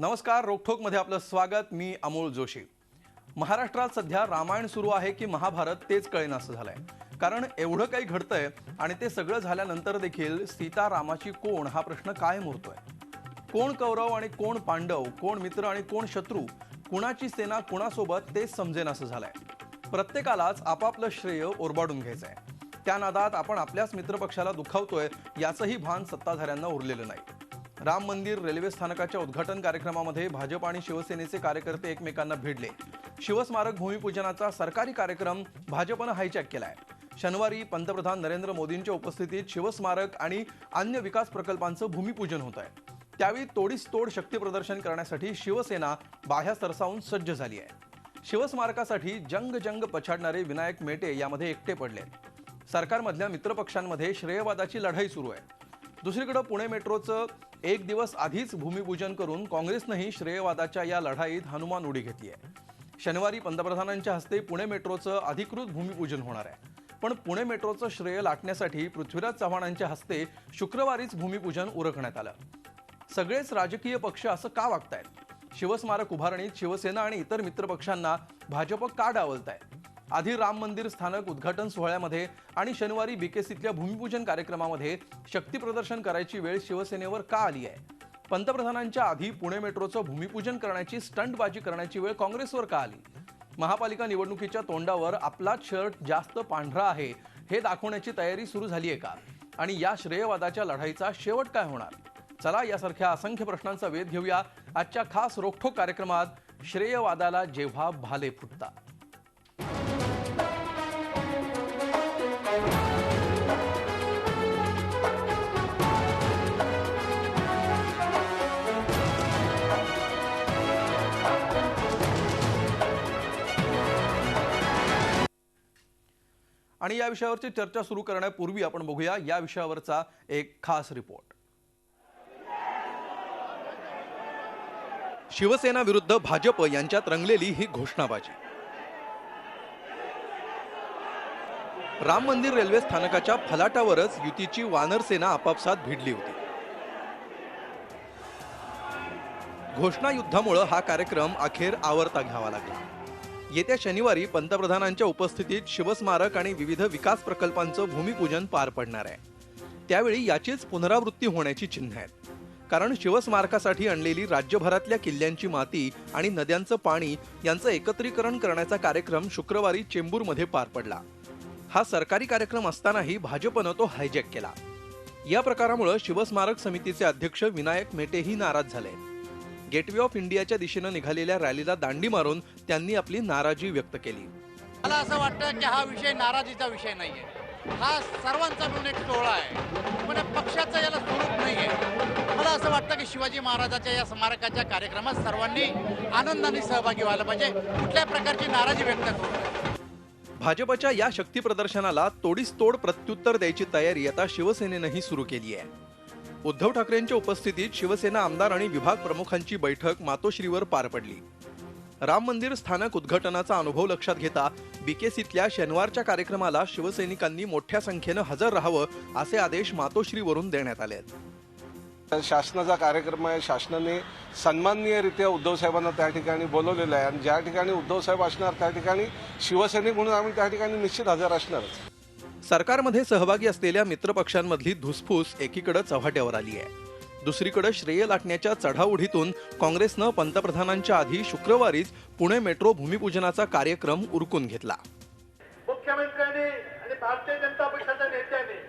नमस्कार, रोकठोकमध्ये आपलं स्वागत। मी अमोल जोशी। महाराष्ट्रात सध्या रामायण सुरू आहे की महाभारत तेच कळेनासं झालंय। कारण एवढं काही घडतंय आणि ते सगळं झाल्यानंतर देखील सीता रामाची कोण हा प्रश्न कायम उरतोय। कोण कौरव आणि कोण पांडव, कोण मित्र आणि कोण शत्रू, कुणाची सेना कुणासोबत तेच समजेनासं झालंय। प्रत्येकालाच आपापलं श्रेय ओरबाडून घ्यायचंय। त्या नादात आपण आपल्याच मित्रपक्षाला दुखावतोय याचंही भान सत्ताधाऱ्यांना उरलेलं नाही। राम मंदिर रेल्वे स्थानकाच्या उद्घाटन कार्यक्रमामध्ये भाजप आणि शिवसेनेचे कार्यकर्ते एकमेकांना भिडले। शिवस्मारक भूमिपूजनाचा सरकारी कार्यक्रम भाजपनं हायजॅक केलाय। शनिवारी पंतप्रधान नरेंद्र मोदींच्या उपस्थितीत शिवस्मारक आणि अन्य विकास प्रकल्पांचं भूमिपूजन होत आहे। त्यावेळी तोडीस तोड शक्ती प्रदर्शन करण्यासाठी शिवसेना बाह्य सरसावून सज्ज झाली आहे। शिवस्मारकासाठी जंग पछाडणारे विनायक मेटे यामध्ये एकटे पडले। सरकारमधल्या मित्रपक्षांमध्ये श्रेयवादाची लढाई सुरू आहे। दुसरीकडे पुणे मेट्रोचं एक दिवस आधीच भूमिपूजन करून काँग्रेसनंही श्रेयवादाच्या या लढाईत हनुमान उडी घेतली आहे। शनिवारी पंतप्रधानांच्या हस्ते पुणे मेट्रोचं अधिकृत भूमिपूजन होणार आहे। पण पुणे मेट्रोचं श्रेय लाटण्यासाठी पृथ्वीराज चव्हाणांच्या हस्ते शुक्रवारीच भूमिपूजन उरकण्यात आलं। सगळेच राजकीय पक्ष असं का वागतायत? शिवस्मारक उभारणीत शिवसेना आणि इतर मित्रपक्षांना भाजप का डावलताय? आधी राम मंदिर स्थानक उद्घाटन सोहळ्यामध्ये आणि शनिवारी बीकेसीतल्या भूमिपूजन कार्यक्रमामध्ये शक्ती प्रदर्शन करायची वेळ शिवसेनेवर का आली आहे? पंतप्रधानांच्या आधी पुणे मेट्रोचं भूमिपूजन करण्याची स्टंटबाजी करण्याची वेळ काँग्रेसवर का आली? महापालिका निवडणुकीच्या तोंडावर आपलाच शर्ट जास्त पांढरा आहे हे दाखवण्याची तयारी सुरू झाली आहे का? आणि या श्रेयवादाच्या लढाईचा शेवट काय होणार? चला यासारख्या असंख्य प्रश्नांचा वेध घेऊया आजच्या खास रोकठोक कार्यक्रमात श्रेयवादाला जेव्हा भाले फुटतात। आणि या विषयावरची चर्चा सुरू करण्यापूर्वी आपण बघूया या विषयावरचा एक खास रिपोर्ट। शिवसेना विरुद्ध भाजप यांच्यात रंगलेली ही घोषणाबाजी। राम मंदिर रेल्वे स्थानकाच्या फलाटावरच युतीची वानर सेना आपापसात भिडली होती। घोषणा युद्धामुळे हा कार्यक्रम अखेर आवरता घ्यावा लागला। येत्या शनिवारी पंतप्रधानांच्या उपस्थितीत शिवस्मारक आणि विविध विकास प्रकल्पांचं भूमिपूजन पार पडणार आहे। त्यावेळी याचीच पुनरावृत्ती होण्याची चिन्ह आहेत। कारण शिवस्मारकासाठी आणलेली राज्यभरातल्या किल्ल्यांची माती आणि नद्यांचं पाणी यांचं एकत्रीकरण करण्याचा कार्यक्रम शुक्रवारी चेंबूरमध्ये पार पडला। हा सरकारी कार्यक्रम असतानाही भाजपनं तो हायजॅक केला। या प्रकारामुळे शिवस्मारक समितीचे अध्यक्ष विनायक मेटेही नाराज झाले। गेटवे ऑफ इंडियाच्या दिशेने निघालेल्या रॅलीला दांडी मारून त्यांनी आपली नाराजी व्यक्त केली। मला असं वाटतं की हा विषय नाराजीचा विषय नाहीये, हा सर्वांचा मिळून एक टोळा आहे, पण पक्षाचं याला स्वरूप नाहीये। मला असं वाटतं की शिवाजी महाराजांच्या या स्मारकाच्या कार्यक्रमात सर्वांनी आनंदाने सहभागी व्हायला पाहिजे, कुठल्या प्रकारची नाराजी व्यक्त करू नये। भाजपच्या या शक्ती प्रदर्शनाला तोडीस तोड प्रत्युत्तर द्यायची तयारी आता शिवसेनेनंही सुरू केली आहे। उद्धव ठाकरेंच्या उपस्थितीत शिवसेना आमदार आणि विभाग प्रमुखांची बैठक मातोश्रीवर पार पडली। राम मंदिर स्थानक उद्घाटनाचा अनुभव लक्षात घेता बीकेसीतल्या शनिवारच्या कार्यक्रमाला शिवसैनिकांनी मोठ्या संख्येनं हजर राहावं असे आदेश मातोश्रीवरून देण्यात आले आहेत। शासनाचा कार्यक्रम आहे, शासनाने सन्माननीयरित्या उद्धव साहेबांना त्या ठिकाणी बोलवलेलं आहे आणि ज्या ठिकाणी उद्धव साहेब असणार त्या ठिकाणी शिवसैनिक म्हणून आम्ही त्या ठिकाणी निश्चित हजर असणारच। सरकारमध्ये सहभागी असलेल्या मित्रपक्षांमधली धुसफूस एकीकडे चव्हाट्यावर आली आहे। दुसरीकडे श्रेय लाटण्याच्या चढाओढीतून काँग्रेसनं पंतप्रधानांच्या आधी शुक्रवारीच पुणे मेट्रो भूमिपूजनाचा कार्यक्रम उरकून घेतला। मुख्यमंत्र्यांनी आणि भारतीय जनता पक्षाच्या नेत्यांनी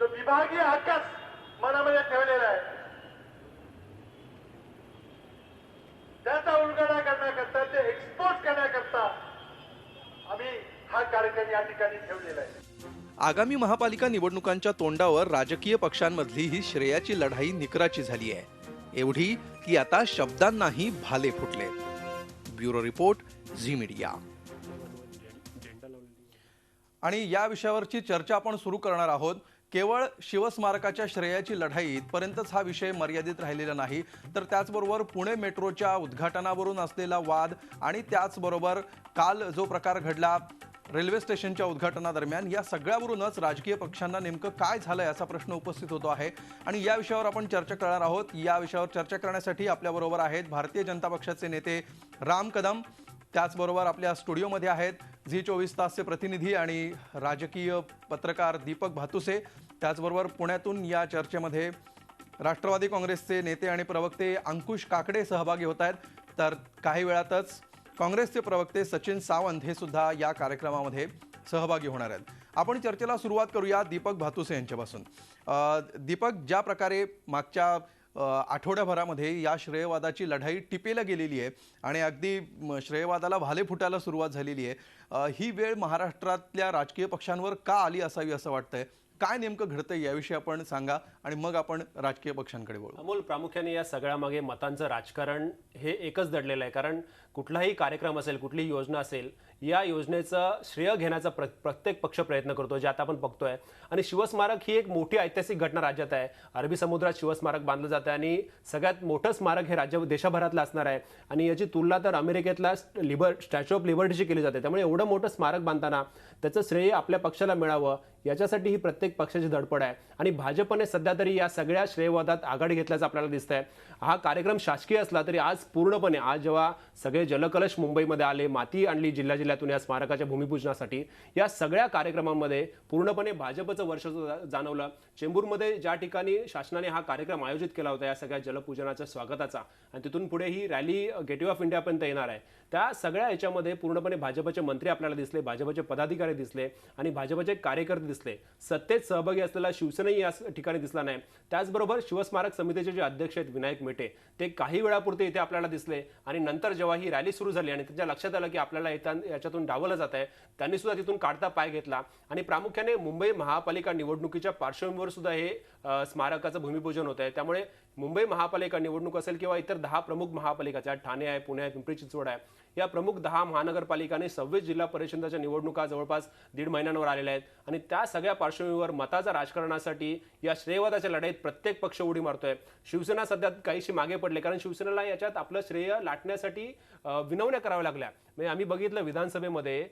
तो विभागीय हक्क मनामध्ये ठेवलेला आहे, त्याचा उलगडा करण्याकरता, ते एक्सपोर्ट करण्याकरता आम्ही हा कार्यक्रम या ठिकाणी ठेवलेला आहे। आगामी महापालिका निवडणुकांच्या तोंडावर राजकीय पक्षांमधली ही श्रेयाची लढाई निकराची झाली आहे, एवढी की आता शब्दांनाही भाले फुटले। Bureau report, Zee media. आणि या विषयावरची चर्चा आपण सुरू करणार आहोत। केवळ शिवस्मारकाच्या श्रेयाची लढाई इथपर्यंतच हा विषय मर्यादित राहिलेला नाही, तर त्याचबरोबर पुणे मेट्रोच्या उद्घाटनावरून असलेला वाद आणि त्याचबरोबर काल जो प्रकार घडला रेल्वे स्टेशनच्या उद्घाटनादरम्यान या सगळ्यावरूनच राजकीय पक्षांना नेमकं काय झालंय असा प्रश्न उपस्थित होतो आहे आणि या विषयावर आपण चर्चा करणार आहोत। या विषयावर चर्चा करण्यासाठी आपल्याबरोबर आहेत भारतीय जनता पक्षाचे नेते राम कदम, त्याचबरोबर आपल्या स्टुडिओमध्ये आहेत झी 24 तासचे प्रतिनिधी आणि राजकीय पत्रकार दीपक भातुसे, त्याचबरोबर पुण्यातून या चर्चेमध्ये राष्ट्रवादी काँग्रेसचे नेते आणि प्रवक्ते अंकुश काकडे सहभागी होत आहेत, तर काही वेळातच काँग्रेसचे प्रवक्ते सचिन सावंत हे सुद्धा या कार्यक्रमामध्ये सहभागी होणार आहेत। आपण चर्चेला सुरुवात करूया दीपक भातुसे यांच्यापासून। दीपक, ज्या प्रकारे मागच्या आठवड्याभरामध्ये या श्रेयवादाची लढाई टिपेला गेलेली आहे आणि अगदी श्रेयवादाला भाले फुटायला सुरुवात झालेली आहे, ही वेळ महाराष्ट्रातल्या राजकीय पक्षांवर का आली असावी असं वाटतंय? काय नेमकं घडतंय याविषयी आपण सांगा आणि मग आपण राजकीय पक्षांकडे वळू। अमोल, प्रामुख्याने या सगळ्यामागे मतांचं राजकारण हे एकच दडलेलं आहे। कारण कुठलाही कार्यक्रम असेल, कुठलीही योजना असेल, या योजनेचं श्रेय घेण्याचा प्रत्येक पक्ष प्रयत्न करतो, जे आता आपण बघतोय। आणि शिवस्मारक ही एक मोठी ऐतिहासिक घटना राज्यात आहे। अरबी समुद्रात शिवस्मारक बांधलं जातं आणि सगळ्यात मोठं स्मारक हे देशभरातलं असणार आहे आणि याची तुलना तर अमेरिकेतल्या स्टॅच्यू ऑफ लिबर्टीची केली जाते। त्यामुळे एवढं मोठं स्मारक बांधताना त्याचं श्रेय आपल्या पक्षाला मिळावं याच्यासाठी ही प्रत्येक पक्षाची धडपड आहे आणि भाजपने सध्या तरी या सगळ्या श्रेयवादात आघाडी घेतल्याचं आपल्याला दिसतंय। हा कार्यक्रम शासकीय असला तरी आज पूर्णपणे, आज जेव्हा सगळे जलकलश मुंबईमध्ये आले, माती आणली जिल्ह्यातून या स्मारकाच्या भूमिपूजनासाठी, या सगळ्या कार्यक्रमांमध्ये पूर्णपणे भाजपचं वर्चस्व जाणवलं। चेंबूरमध्ये ज्या ठिकाणी शासनाने हा कार्यक्रम आयोजित केला होता या सगळ्या जलपूजनाच्या स्वागताचा, आणि तिथून पुढे ही रॅली गेटवे ऑफ इंडियापर्यंत येणार आहे, त्या सगळ्या याच्यामध्ये पूर्णपणे भाजपचे मंत्री आपल्याला दिसले, भाजपचे पदाधिकारी दिसले आणि भाजपचे कार्यकर्ते दिसले। सत्तेत सहभागी असलेला शिवसेनाही या ठिकाणी दिसला नाही। त्याचबरोबर शिवस्मारक समितीचे जे अध्यक्ष आहेत विनायक मेटे, ते काही वेळापुरते इथे आपल्याला दिसले आणि नंतर जेव्हा ही रॅली सुरू झाली आणि त्यांच्या लक्षात आलं की आपल्याला याच्यातून डावलं जात आहे, त्यांनी सुद्धा तिथून काढता पाय घेतला आणि प्रामुख्याने मुंबई महापालिका निवडणुकीच्या पार्श्वभूमीवर सुद्धा हे स्मारकाचं भूमिपूजन होत आहे। त्यामुळे मुंबई महापालिका निवडणूक असेल किंवा इतर 10 प्रमुख महापालिका, ठाणे आहे, पुणे आहे, पिंपरी चिंचवड आहे, या प्रमुख 10 महानगरपालिकांनी 26 जिल्हा परिषदाच्या निवडणुका जवळपास 1.5 महिन्यांवर आलेल्या आहेत आणि त्या सगळ्या पार्श्वभूमीवर मताच्या राजकारणासाठी या श्रेयवादाच्या लढाईत प्रत्येक पक्ष उडी मारतोय। शिवसेना सध्या काहीशी मागे पडले, कारण शिवसेनेला याच्यात आपलं श्रेय लाटण्यासाठी विनवण्या कराव्या लागल्या। म्हणजे आम्ही बघितलं विधानसभेमध्ये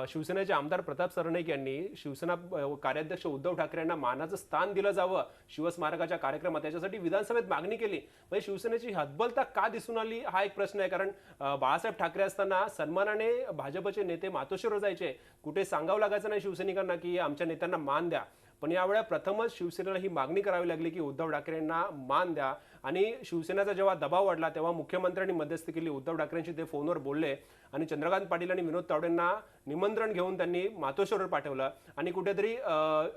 शिवसेनेचे आमदार प्रताप सरनाईक यांनी शिवसेना कार्याध्यक्ष उद्धव ठाकरे यांना मानाचं स्थान दिलं जावं शिवस्मारकाच्या कार्यक्रमात, त्याच्यासाठी विधानसभेत मागणी केली। म्हणजे शिवसेनेची हतबलता का दिसून आली हा एक प्रश्न आहे। कारण बाळासाहेब ठाकरे असताना सन्मानाने भाजपचे नेते मातोश्रीवर जायचे, कुठे सांगावं लागायचं नाही शिवसैनिकांना की आमच्या नेत्यांना मान द्या, पण यावेळेला प्रथमच शिवसेनेला ही मागणी करावी लागली की उद्धव ठाकरेंना मान द्या। आणि शिवसेनेचा जेव्हा दबाव वाढला तेव्हा मुख्यमंत्र्यांनी मध्यस्थी केली, उद्धव ठाकरेंशी ते फोनवर बोलले आणि चंद्रकांत पाटील आणि विनोद तावडेंना निमंत्रण घेऊन त्यांनी मातोश्रीवर पाठवलं आणि कुठेतरी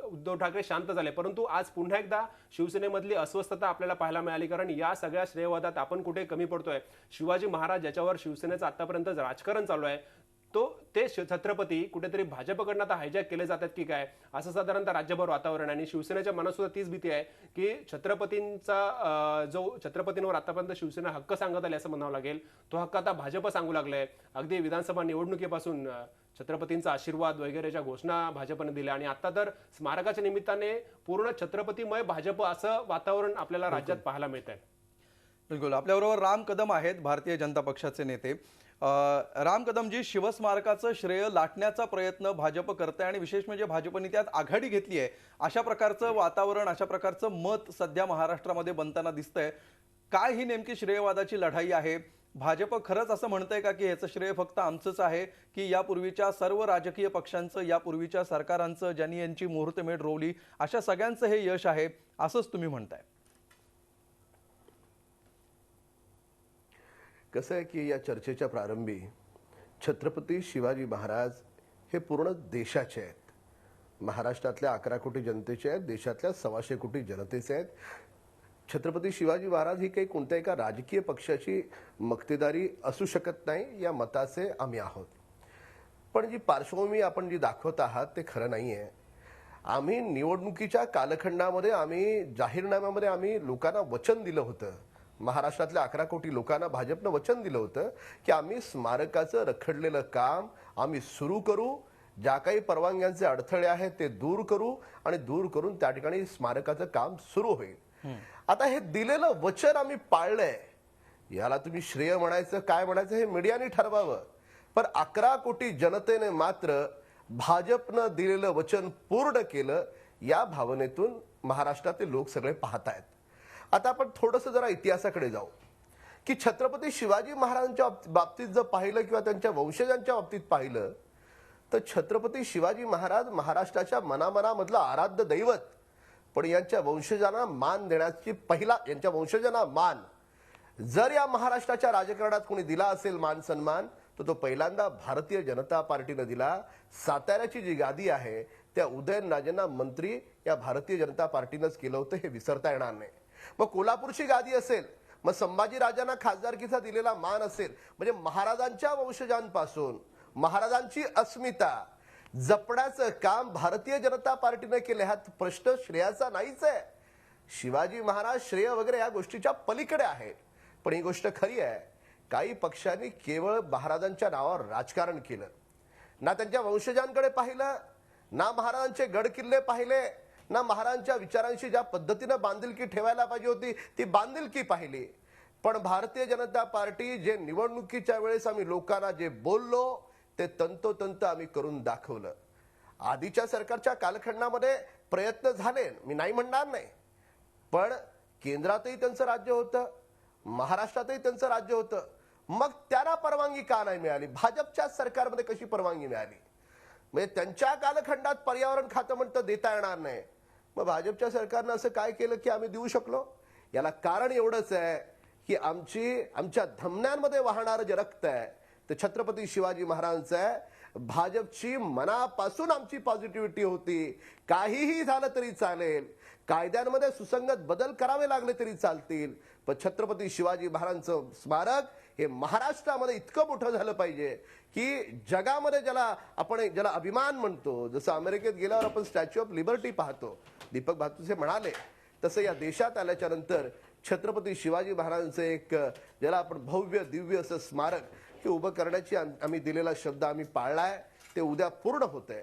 उद्धव ठाकरे शांत झाले। परंतु आज पुन्हा एकदा शिवसेनेमधली अस्वस्थता आपल्याला पाहायला मिळाली, कारण या सगळ्या श्रेयवादात आपण कुठे कमी पडतोय। शिवाजी महाराज ज्याच्यावर शिवसेनेचं आतापर्यंत राजकारण चालू आहे, ते छत्रपती कुठेतरी भाजपकडनं आता हायजॅक केले जातात की काय, असं साधारणतः राज्यभर वातावरण आहे। आणि शिवसेनेच्या मनात सुद्धा तीच भीती आहे की छत्रपतींवर आतापर्यंत शिवसेना हक्क सांगत आले असं म्हणावं लागेल, तो हक्क आता भाजप सांगू लागलाय। अगदी विधानसभा निवडणुकीपासून छत्रपतींचा आशीर्वाद वगैरेच्या घोषणा भाजपने दिल्या आणि आता तर स्मारकाच्या निमित्ताने पूर्ण छत्रपतीमय भाजप असं वातावरण आपल्याला राज्यात पाहायला मिळत आहे। बिलकुल, आपल्याबरोबर राम कदम आहेत, भारतीय जनता पक्षाचे नेते। राम कदमजी, शिवस्मारकाचं श्रेय लाटण्याचा प्रयत्न भाजप करते आणि विशेष म्हणजे भाजपने त्यात आघाडी घेतली आहे, अशा प्रकारचं वातावरण, अशा प्रकारचं मत सध्या महाराष्ट्रामध्ये बनताना दिसतंय। काय ही नेमकी श्रेयवादाची लढाई आहे? भाजप खरंच असं म्हणतंय का की याचं श्रेय फक्त आमचंच आहे, की यापूर्वीच्या सर्व राजकीय पक्षांचं, यापूर्वीच्या सरकारांचं, ज्यांनी यांची मुहूर्तमेढ रोवली, अशा सगळ्यांचं हे यश आहे असंच तुम्ही म्हणताय? कसं आहे की या चर्चेच्या प्रारंभी छत्रपती शिवाजी महाराज हे पूर्ण देशाचे आहेत, महाराष्ट्रातल्या 11 कोटी जनतेचे आहेत, देशातल्या 125 कोटी जनतेचे आहेत। छत्रपती शिवाजी महाराज ही काही कोणत्या एका राजकीय पक्षाची मक्तेदारी असू शकत नाही, या मताचे आम्ही आहोत। पण जी पार्श्वभूमी आपण जी दाखवत आहात ते खरं नाही आहे। आम्ही निवडणुकीच्या कालखंडामध्ये, आम्ही जाहीरनाम्यामध्ये आम्ही लोकांना वचन दिलं होतं, महाराष्ट्रातल्या 11 कोटी लोकांना भाजपनं वचन दिलं होतं की आम्ही स्मारकाचं रखडलेलं काम आम्ही सुरू करू, ज्या काही परवानग्यांचे अडथळे आहेत ते दूर करू आणि दूर करून त्या ठिकाणी स्मारकाचं काम सुरू होईल। आता हे दिलेलं वचन आम्ही पाळलंय, याला तुम्ही श्रेय म्हणायचं काय म्हणायचं हे मीडियाने ठरवावं, पण 11 कोटी जनतेने मात्र भाजपनं दिलेलं वचन पूर्ण केलं या भावनेतून महाराष्ट्रातील लोक सगळे पाहत आहेत. आता आपण थोडंसं जरा इतिहासाकडे जाऊ की छत्रपती शिवाजी महाराजांच्या बाबतीत जर पाहिलं किंवा त्यांच्या वंशजांच्या बाबतीत पाहिलं तर छत्रपती शिवाजी महाराज महाराष्ट्राच्या मनामनामधलं आराध्य दैवत, पण यांच्या वंशजांना मान देण्याची यांच्या वंशजांना मान जर या महाराष्ट्राच्या राजकारणात कोणी दिला असेल मान सन्मान तर तो पहिल्यांदा भारतीय जनता पार्टीने दिला. साताऱ्याची जी गादी आहे त्या उदयनराजेंना मंत्री या भारतीय जनता पार्टीनंच केलं होतं, हे विसरता येणार नाही. मग कोल्हापूरची गादी असेल, मग संभाजीराजांना खासदारकीचा दिलेला मान असेल, म्हणजे महाराजांच्या वंशजांपासून महाराजांची अस्मिता जपण्याचं काम भारतीय जनता पार्टीने केले. हा प्रश्न श्रेयाचा नाहीच आहे. शिवाजी महाराज श्रेय वगैरे या गोष्टीच्या पलीकडे आहे. पण ही गोष्ट खरी आहे, काही पक्षांनी केवळ महाराजांच्या नावावर राजकारण केलं, ना त्यांच्या वंशजांकडे पाहिलं, ना महाराजांचे गड किल्ले पाहिले, ना महाराजांच्या विचारांशी ज्या पद्धतीनं बांधिलकी ठेवायला पाहिजे होती ती बांधिलकी पाहिली. पण भारतीय जनता पार्टी जे निवडणुकीच्या वेळेस आम्ही लोकांना जे बोललो ते तंतोतंत आम्ही करून दाखवलं. आधीच्या सरकारच्या कालखंडामध्ये प्रयत्न झाले, मी नाही म्हणणार नाही, पण केंद्रातही त्यांचं राज्य होतं, महाराष्ट्रातही त्यांचं राज्य होतं. मग त्याला परवानगी का नाही मिळाली? भाजपच्या सरकारमध्ये कशी परवानगी मिळाली? म्हणजे त्यांच्या कालखंडात पर्यावरण खातं म्हणतं देता येणार नाही, मग भाजपच्या सरकारनं असं काय केलं की आम्ही देऊ शकलो? याला कारण एवढंच आहे की आमच्या धमन्यांमध्ये वाहणारं जे रक्त आहे ते छत्रपती शिवाजी महाराजांचं आहे. भाजपची मनापासून आमची पॉझिटिव्हिटी होती. काहीही झालं तरी चालेल, कायद्यांमध्ये सुसंगत बदल करावे लागले तरी चालतील, पण छत्रपती शिवाजी महाराजांचं स्मारक हे महाराष्ट्रामध्ये इतकं मोठं झालं पाहिजे की जगामध्ये ज्याला अभिमान म्हणतो. जसं अमेरिकेत गेल्यावर आपण स्टॅच्यू ऑफ लिबर्टी पाहतो, दीपक भातुसे म्हणाले, तसं या देशात आल्याच्या नंतर छत्रपती शिवाजी महाराजांचं एक ज्याला आपण भव्य दिव्य असं स्मारक हे उभं करण्याची आम्ही दिलेला शब्द आम्ही पाळलाय, ते उद्या पूर्ण होतंय.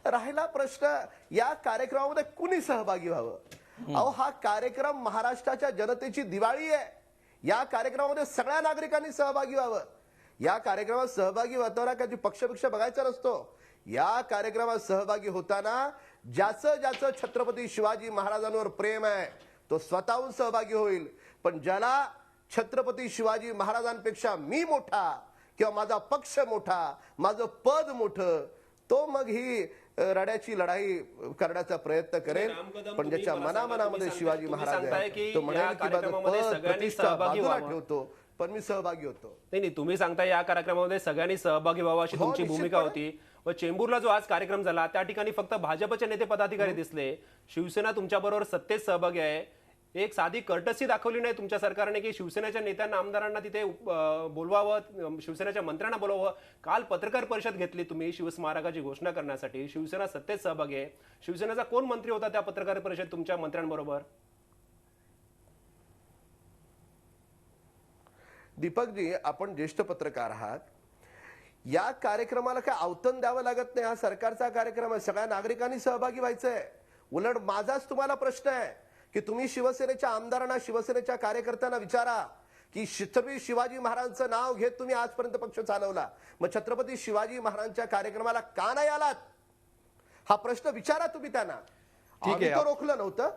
राहिला प्रश्न या कार्यक्रमामध्ये कुणी सहभागी व्हावं? अहो, हा कार्यक्रम महाराष्ट्राच्या जनतेची दिवाळी आहे. या कार्यक्रमामध्ये सगळ्या नागरिकांनी सहभागी व्हावं. या कार्यक्रमात सहभागी होताना काही पक्ष बघायचा नसतो. या कार्यक्रमात सहभागी होताना ज्याचं छत्रपती शिवाजी महाराजांवर प्रेम आहे तो स्वतःहून सहभागी होईल. पण ज्याला छत्रपती शिवाजी महाराजांपेक्षा मी मोठा किंवा माझा पक्ष मोठा, माझं पद मोठं, तो मग ही रड्याची लढाई करण्याचा प्रयत्न करेल. पण ज्याच्या मनामध्ये शिवाजी महाराज आहे तो म्हणेल की माझं पद प्रतिष्ठा बाजूला ठेवतो पण मी सहभागी होतो. नाही, तुम्ही सांगता या कार्यक्रमामध्ये सगळ्यांनी सहभागी व्हावं अशी तुमची भूमिका होती. व चेंबूरला जो आज कार्यक्रम झाला त्या ठिकाणी फक्त भाजपचे नेते पदाधिकारी दिसले. शिवसेना तुमच्या बरोबर सत्तेत सहभागी आहे. एक साधी कर्टसी दाखवली नाही तुमच्या सरकारने की शिवसेनेच्या नेत्यांना आमदारांना तिथे बोलवावं, शिवसेनेच्या मंत्र्यांना बोलवावं. काल पत्रकार परिषद घेतली तुम्ही शिवस्मारकाची घोषणा करण्यासाठी. शिवसेना सत्तेत सहभागी आहे. शिवसेनेचा कोण मंत्री होता त्या पत्रकार परिषद तुमच्या मंत्र्यांबरोबर? दीपकजी, आपण ज्येष्ठ पत्रकार आहात. या कार्यक्रमाला काय अवतन द्यावं लागत नाही. हा सरकारचा कार्यक्रम आहे, सगळ्या नागरिकांनी सहभागी व्हायचंय. उलट माझाच तुम्हाला प्रश्न आहे की तुम्ही शिवसेनेच्या आमदारांना, शिवसेनेच्या कार्यकर्त्यांना विचारा की छत्रपती शिवाजी महाराजांचं नाव घेत तुम्ही आजपर्यंत पक्ष चालवला, मग छत्रपती शिवाजी महाराजांच्या कार्यक्रमाला का नाही आलात? हा प्रश्न विचारा तुम्ही त्यांना. आम्ही तो रोखलं नव्हतं.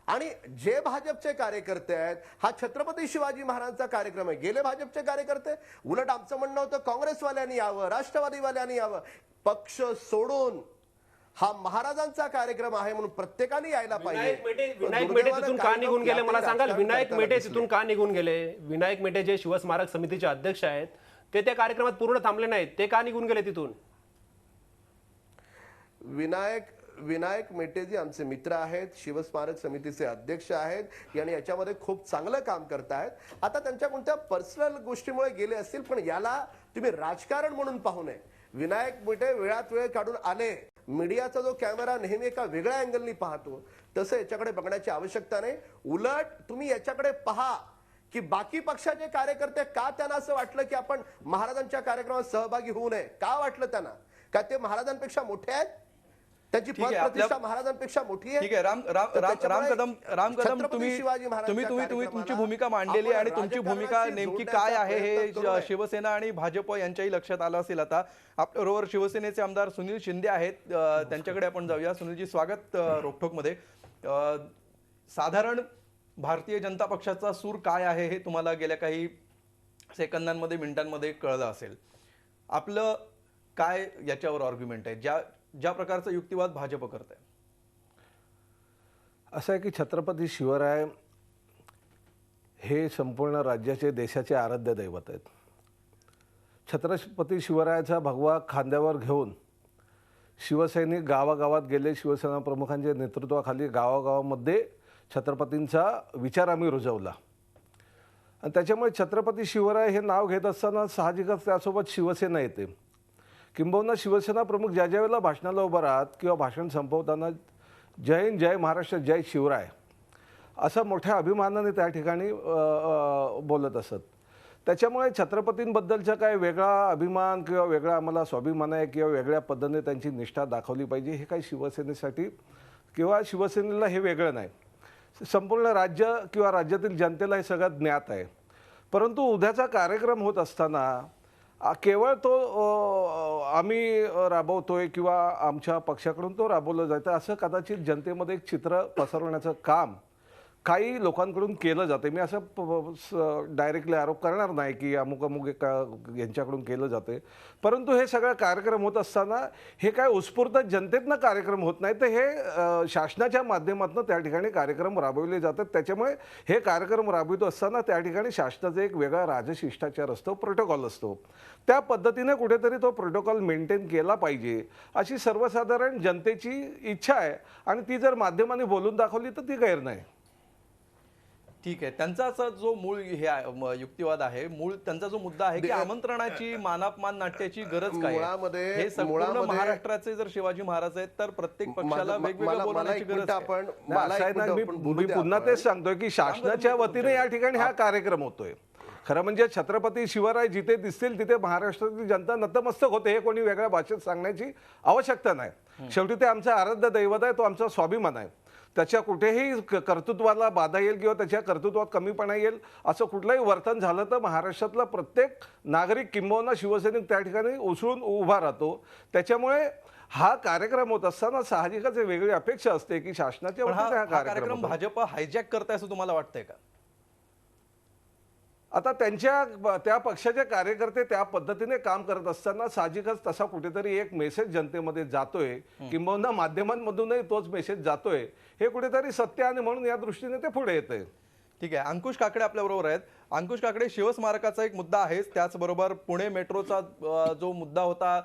आणि जे भाजपचे कार्यकर्ते आहेत, हा छत्रपती शिवाजी महाराजांचा कार्यक्रम आहे, गेले भाजपचे कार्यकर्ते. उलट आमचं म्हणणं होतं काँग्रेसवाल्यांनी यावं, राष्ट्रवादीवाल्यांनी यावं. पक्ष सोडून हा महाराजांचा कार्यक्रम आहे म्हणून प्रत्येकाने यायला पाहिजे. विनायक मेटे तिथून का निघून गेले मला सांगाल? विनायक मेटे तिथून का निघून गेले? विनायक मेटे जे शिवस्मारक समितीचे अध्यक्ष आहेत ते त्या कार्यक्रमात पूर्ण थांबले नाहीत, ते का निघून गेले तिथून? विनायक मेटेजी आमचे मित्र आहेत, शिवस्मारक समितीचे अध्यक्ष आहेत आणि याच्यामध्ये खूप चांगलं काम करतायत. आता त्यांच्या कोणत्या पर्सनल गोष्टीमुळे गेले असतील, पण याला तुम्ही राजकारण म्हणून पाहू नये. विनायक मेटे वेळात वेळ काढून आले. मीडियाचा जो कॅमेरा नेहमी एका वेगळ्या अँगलनी पाहतो तसं याच्याकडे बघण्याची आवश्यकता नाही. उलट तुम्ही याच्याकडे पहा की बाकी पक्षाचे कार्यकर्ते का त्यांना असं वाटलं की आपण महाराजांच्या कार्यक्रमात सहभागी होऊ नये? का वाटलं त्यांना? का ते महाराजांपेक्षा मोठे आहेत? त्यांची ठीक आहे, पदप्रतिष्ठा महाराजांपेक्षा मोठी आहे. ठीक आहे, राम राम तर राम त्याच्यामुळे राम कदम छत्रपती तुम्ही शिवाजी महाराजांच्या तुम्ही तुम्ही तुम्ही तुमची कार्यक्रमाला भूमिका मांडलेली आहे आणि आपण तुमची भूमिका राजकारणाशी नेमकी जोडण्याचा काय आहे हे प्रयत्न करूया. शिवसेना आणि भाजप यांच्याही लक्षात आलं असेल. आता आपल्याबरोबर शिवसेनेचे आमदार सुनील शिंदे आहेत, त्यांच्याकडे आपण जाऊया. सुनीलजी, स्वागत रोकठोकमध्ये. साधारण भारतीय जनता पक्षाचा सूर काय आहे हे तुम्हाला गेल्या काही सेकंदांमध्ये मिनिटांमध्ये कळलं असेल. आपलं काय याच्यावर आर्ग्युमेंट आहे, ज्या प्रकारचा युक्तिवाद भाजप करत आहे? असं आहे की छत्रपती शिवराय हे संपूर्ण राज्याचे देशाचे आराध्य दैवत आहेत. छत्रपती शिवरायाचा भगवा खांद्यावर घेऊन शिवसैनिक गावागावात गेले. शिवसेना प्रमुखांच्या नेतृत्वाखाली गावागावामध्ये छत्रपतींचा विचार आम्ही रुजवला आणि त्याच्यामुळे छत्रपती शिवराय हे नाव घेत असताना साहजिकच त्यासोबत शिवसेना येते. किंबहुना शिवसेना प्रमुख ज्या वेळेला भाषणाला उभं राहत किंवा भाषण संपवताना जय हिंद, जय महाराष्ट्र, जय शिवराय असं मोठ्या अभिमानाने त्या ठिकाणी बोलत असत. त्याच्यामुळे छत्रपतींबद्दलचा काय वेगळा अभिमान किंवा वेगळा आम्हाला स्वाभिमान आहे किंवा वेगळ्या पद्धतीने त्यांची निष्ठा दाखवली पाहिजे हे काही शिवसेनेसाठी किंवा शिवसेनेला हे वेगळं नाही. संपूर्ण राज्य किंवा राज्यातील जनतेला हे सगळं ज्ञात आहे. परंतु उद्याचा कार्यक्रम होत असताना केवळ तो आम्ही राबवतोय किंवा आमच्या पक्षाकडून तो राबवला जातं असं कदाचित जनतेमध्ये एक चित्र पसरवण्याचं काम काही लोकांकडून केलं जाते. मी असं डायरेक्टली आरोप करणार नाही की अमुक अमुक यांच्याकडून केलं जाते. परंतु हे सगळं कार्यक्रम होत असताना हे काय उत्स्फूर्त जनतेतनं कार्यक्रम होत नाही, तर हे शासनाच्या माध्यमातून त्या ठिकाणी कार्यक्रम राबवले जातात. त्याच्यामुळे हे कार्यक्रम राबवित असताना त्या ठिकाणी शासनाचा एक वेगळा राजशिष्टाचार असतो, प्रोटोकॉल असतो. त्या पद्धतीने कुठेतरी तो प्रोटोकॉल मेंटेन केला पाहिजे अशी सर्वसाधारण जनतेची इच्छा आहे आणि ती जर माध्यमांनी बोलून दाखवली तर ती गैर नाही. ठीक आहे, त्यांचा असा जो मूळ हे युक्तिवाद आहे, मूळ त्यांचा जो मुद्दा आहे की आमंत्रणाची मानापमान नाट्याची गरज काय आहे? हे संपूर्ण महाराष्ट्राचे जर शिवाजी महाराज आहेत तर प्रत्येक पक्षाला वेगवेगळं बोलण्याची गरज आहे. मी पुन्हा तेच सांगतोय की शासनाच्या वतीने या ठिकाणी हा कार्यक्रम होतोय. खरं म्हणजे छत्रपती शिवराय जिथे दिसतील तिथे महाराष्ट्रातील जनता नतमस्तक होते. हे कोणी वेगळ्या भाषेत सांगण्याची आवश्यकता नाही. शेवटी ते आमचं आराध्य दैवत आहे, तो आमचा स्वाभिमान आहे. त्याच्या कुठेही कर्तृत्वाला बाधा येईल किंवा त्याच्या कर्तृत्वात कमीपणा येईल असं कुठलंही वर्तन झालं तर महाराष्ट्रातला प्रत्येक नागरिक किंबहुना शिवसैनिक त्या ठिकाणी उसळून उभा राहतो. त्याच्यामुळे हा कार्यक्रम होत असताना साहजिकच वेगळी अपेक्षा असते की शासनाच्या वतीने हा कार्यक्रम भाजप हायजॅक करताय असं तुम्हाला वाटतंय का? आता त्या पक्षाचे कार्यकर्ते त्या पद्धतीने काम करत असताना साहजिकच तसा कुठेतरी एक मेसेज जनतेमध्ये जातोय किंबहुना माध्यमांमधूनही तोच मेसेज जातोय. हे कुठेतरी सत्य आणि म्हणून या दृष्टीने ते पुढे येते. ठीक आहे, अंकुश काकडे आपल्याबरोबर आहेत. अंकुश काकडे, शिवस्मारकाचा एक मुद्दा आहे, त्याचबरोबर पुणे मेट्रोचा जो मुद्दा होता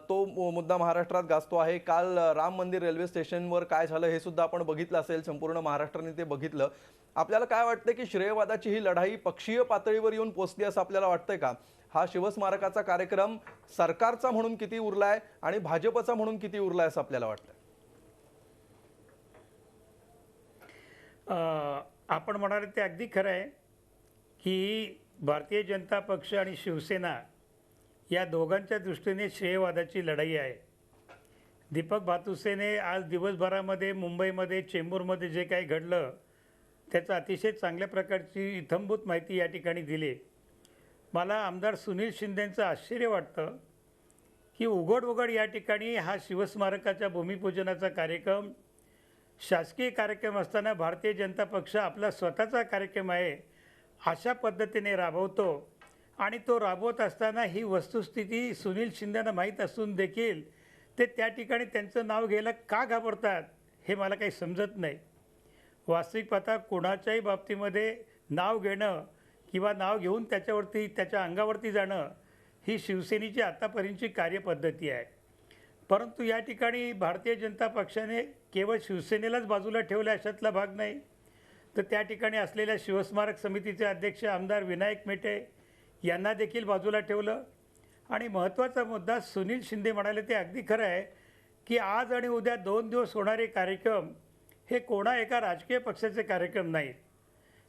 तो मुद्दा महाराष्ट्रात गाजतो आहे. काल राम मंदिर रेल्वे स्टेशनवर काय झालं हे सुद्धा आपण बघितलं असेल, संपूर्ण महाराष्ट्राने ते बघितलं. आपल्याला काय वाटतं की श्रेयवादाची ही लढाई पक्षीय पातळीवर येऊन पोहोचली असं आपल्याला वाटतंय का? हा शिवस्मारकाचा कार्यक्रम सरकारचा म्हणून किती उरलाय आणि भाजपचा म्हणून किती उरलाय असं आपल्याला वाटतंय? आपण म्हणाले ते अगदी खरं आहे की भारतीय जनता पक्ष आणि शिवसेना या दोघांच्या दृष्टीने श्रेयवादाची लढाई आहे. दीपक भातुसेने आज दिवसभरामध्ये मुंबईमध्ये चेंबूरमध्ये जे काही घडलं त्याचं अतिशय चांगल्या प्रकारची इत्थंभूत माहिती या ठिकाणी दिली. मला आमदार सुनील शिंदेंचं आश्चर्य वाटतं की उघड या ठिकाणी हा शिवस्मारकाच्या भूमिपूजनाचा कार्यक्रम शासकीय कार्यक्रम असताना भारतीय जनता पक्ष आपला स्वतःचा कार्यक्रम आहे अशा पद्धतीने राबवतो आणि तो राबवत असताना ही वस्तुस्थिती सुनील शिंदेंना माहीत असून देखील ते त्या ठिकाणी त्यांचं नाव घ्यायला का घाबरतात हे मला काही समजत नाही. वास्तविक पाहता कोणाच्याही बाबतीमध्ये नाव घेणं किंवा नाव घेऊन त्याच्या अंगावरती जाणं ही शिवसेनेची आतापर्यंतची कार्यपद्धती आहे. परंतु या ठिकाणी भारतीय जनता पक्षाने केवळ शिवसेनेलाच बाजूला ठेवलं अशातला भाग नाही, तर त्या ठिकाणी असलेल्या शिवस्मारक समितीचे अध्यक्ष आमदार विनायक मेटे यांना देखील बाजूला ठेवलं. आणि महत्त्वाचा मुद्दा सुनील शिंदे म्हणाले ते अगदी खरं आहे की आज आणि उद्या 2 दिवस होणारे कार्यक्रम हे कोणा एका राजकीय पक्षाचे कार्यक्रम नाहीत.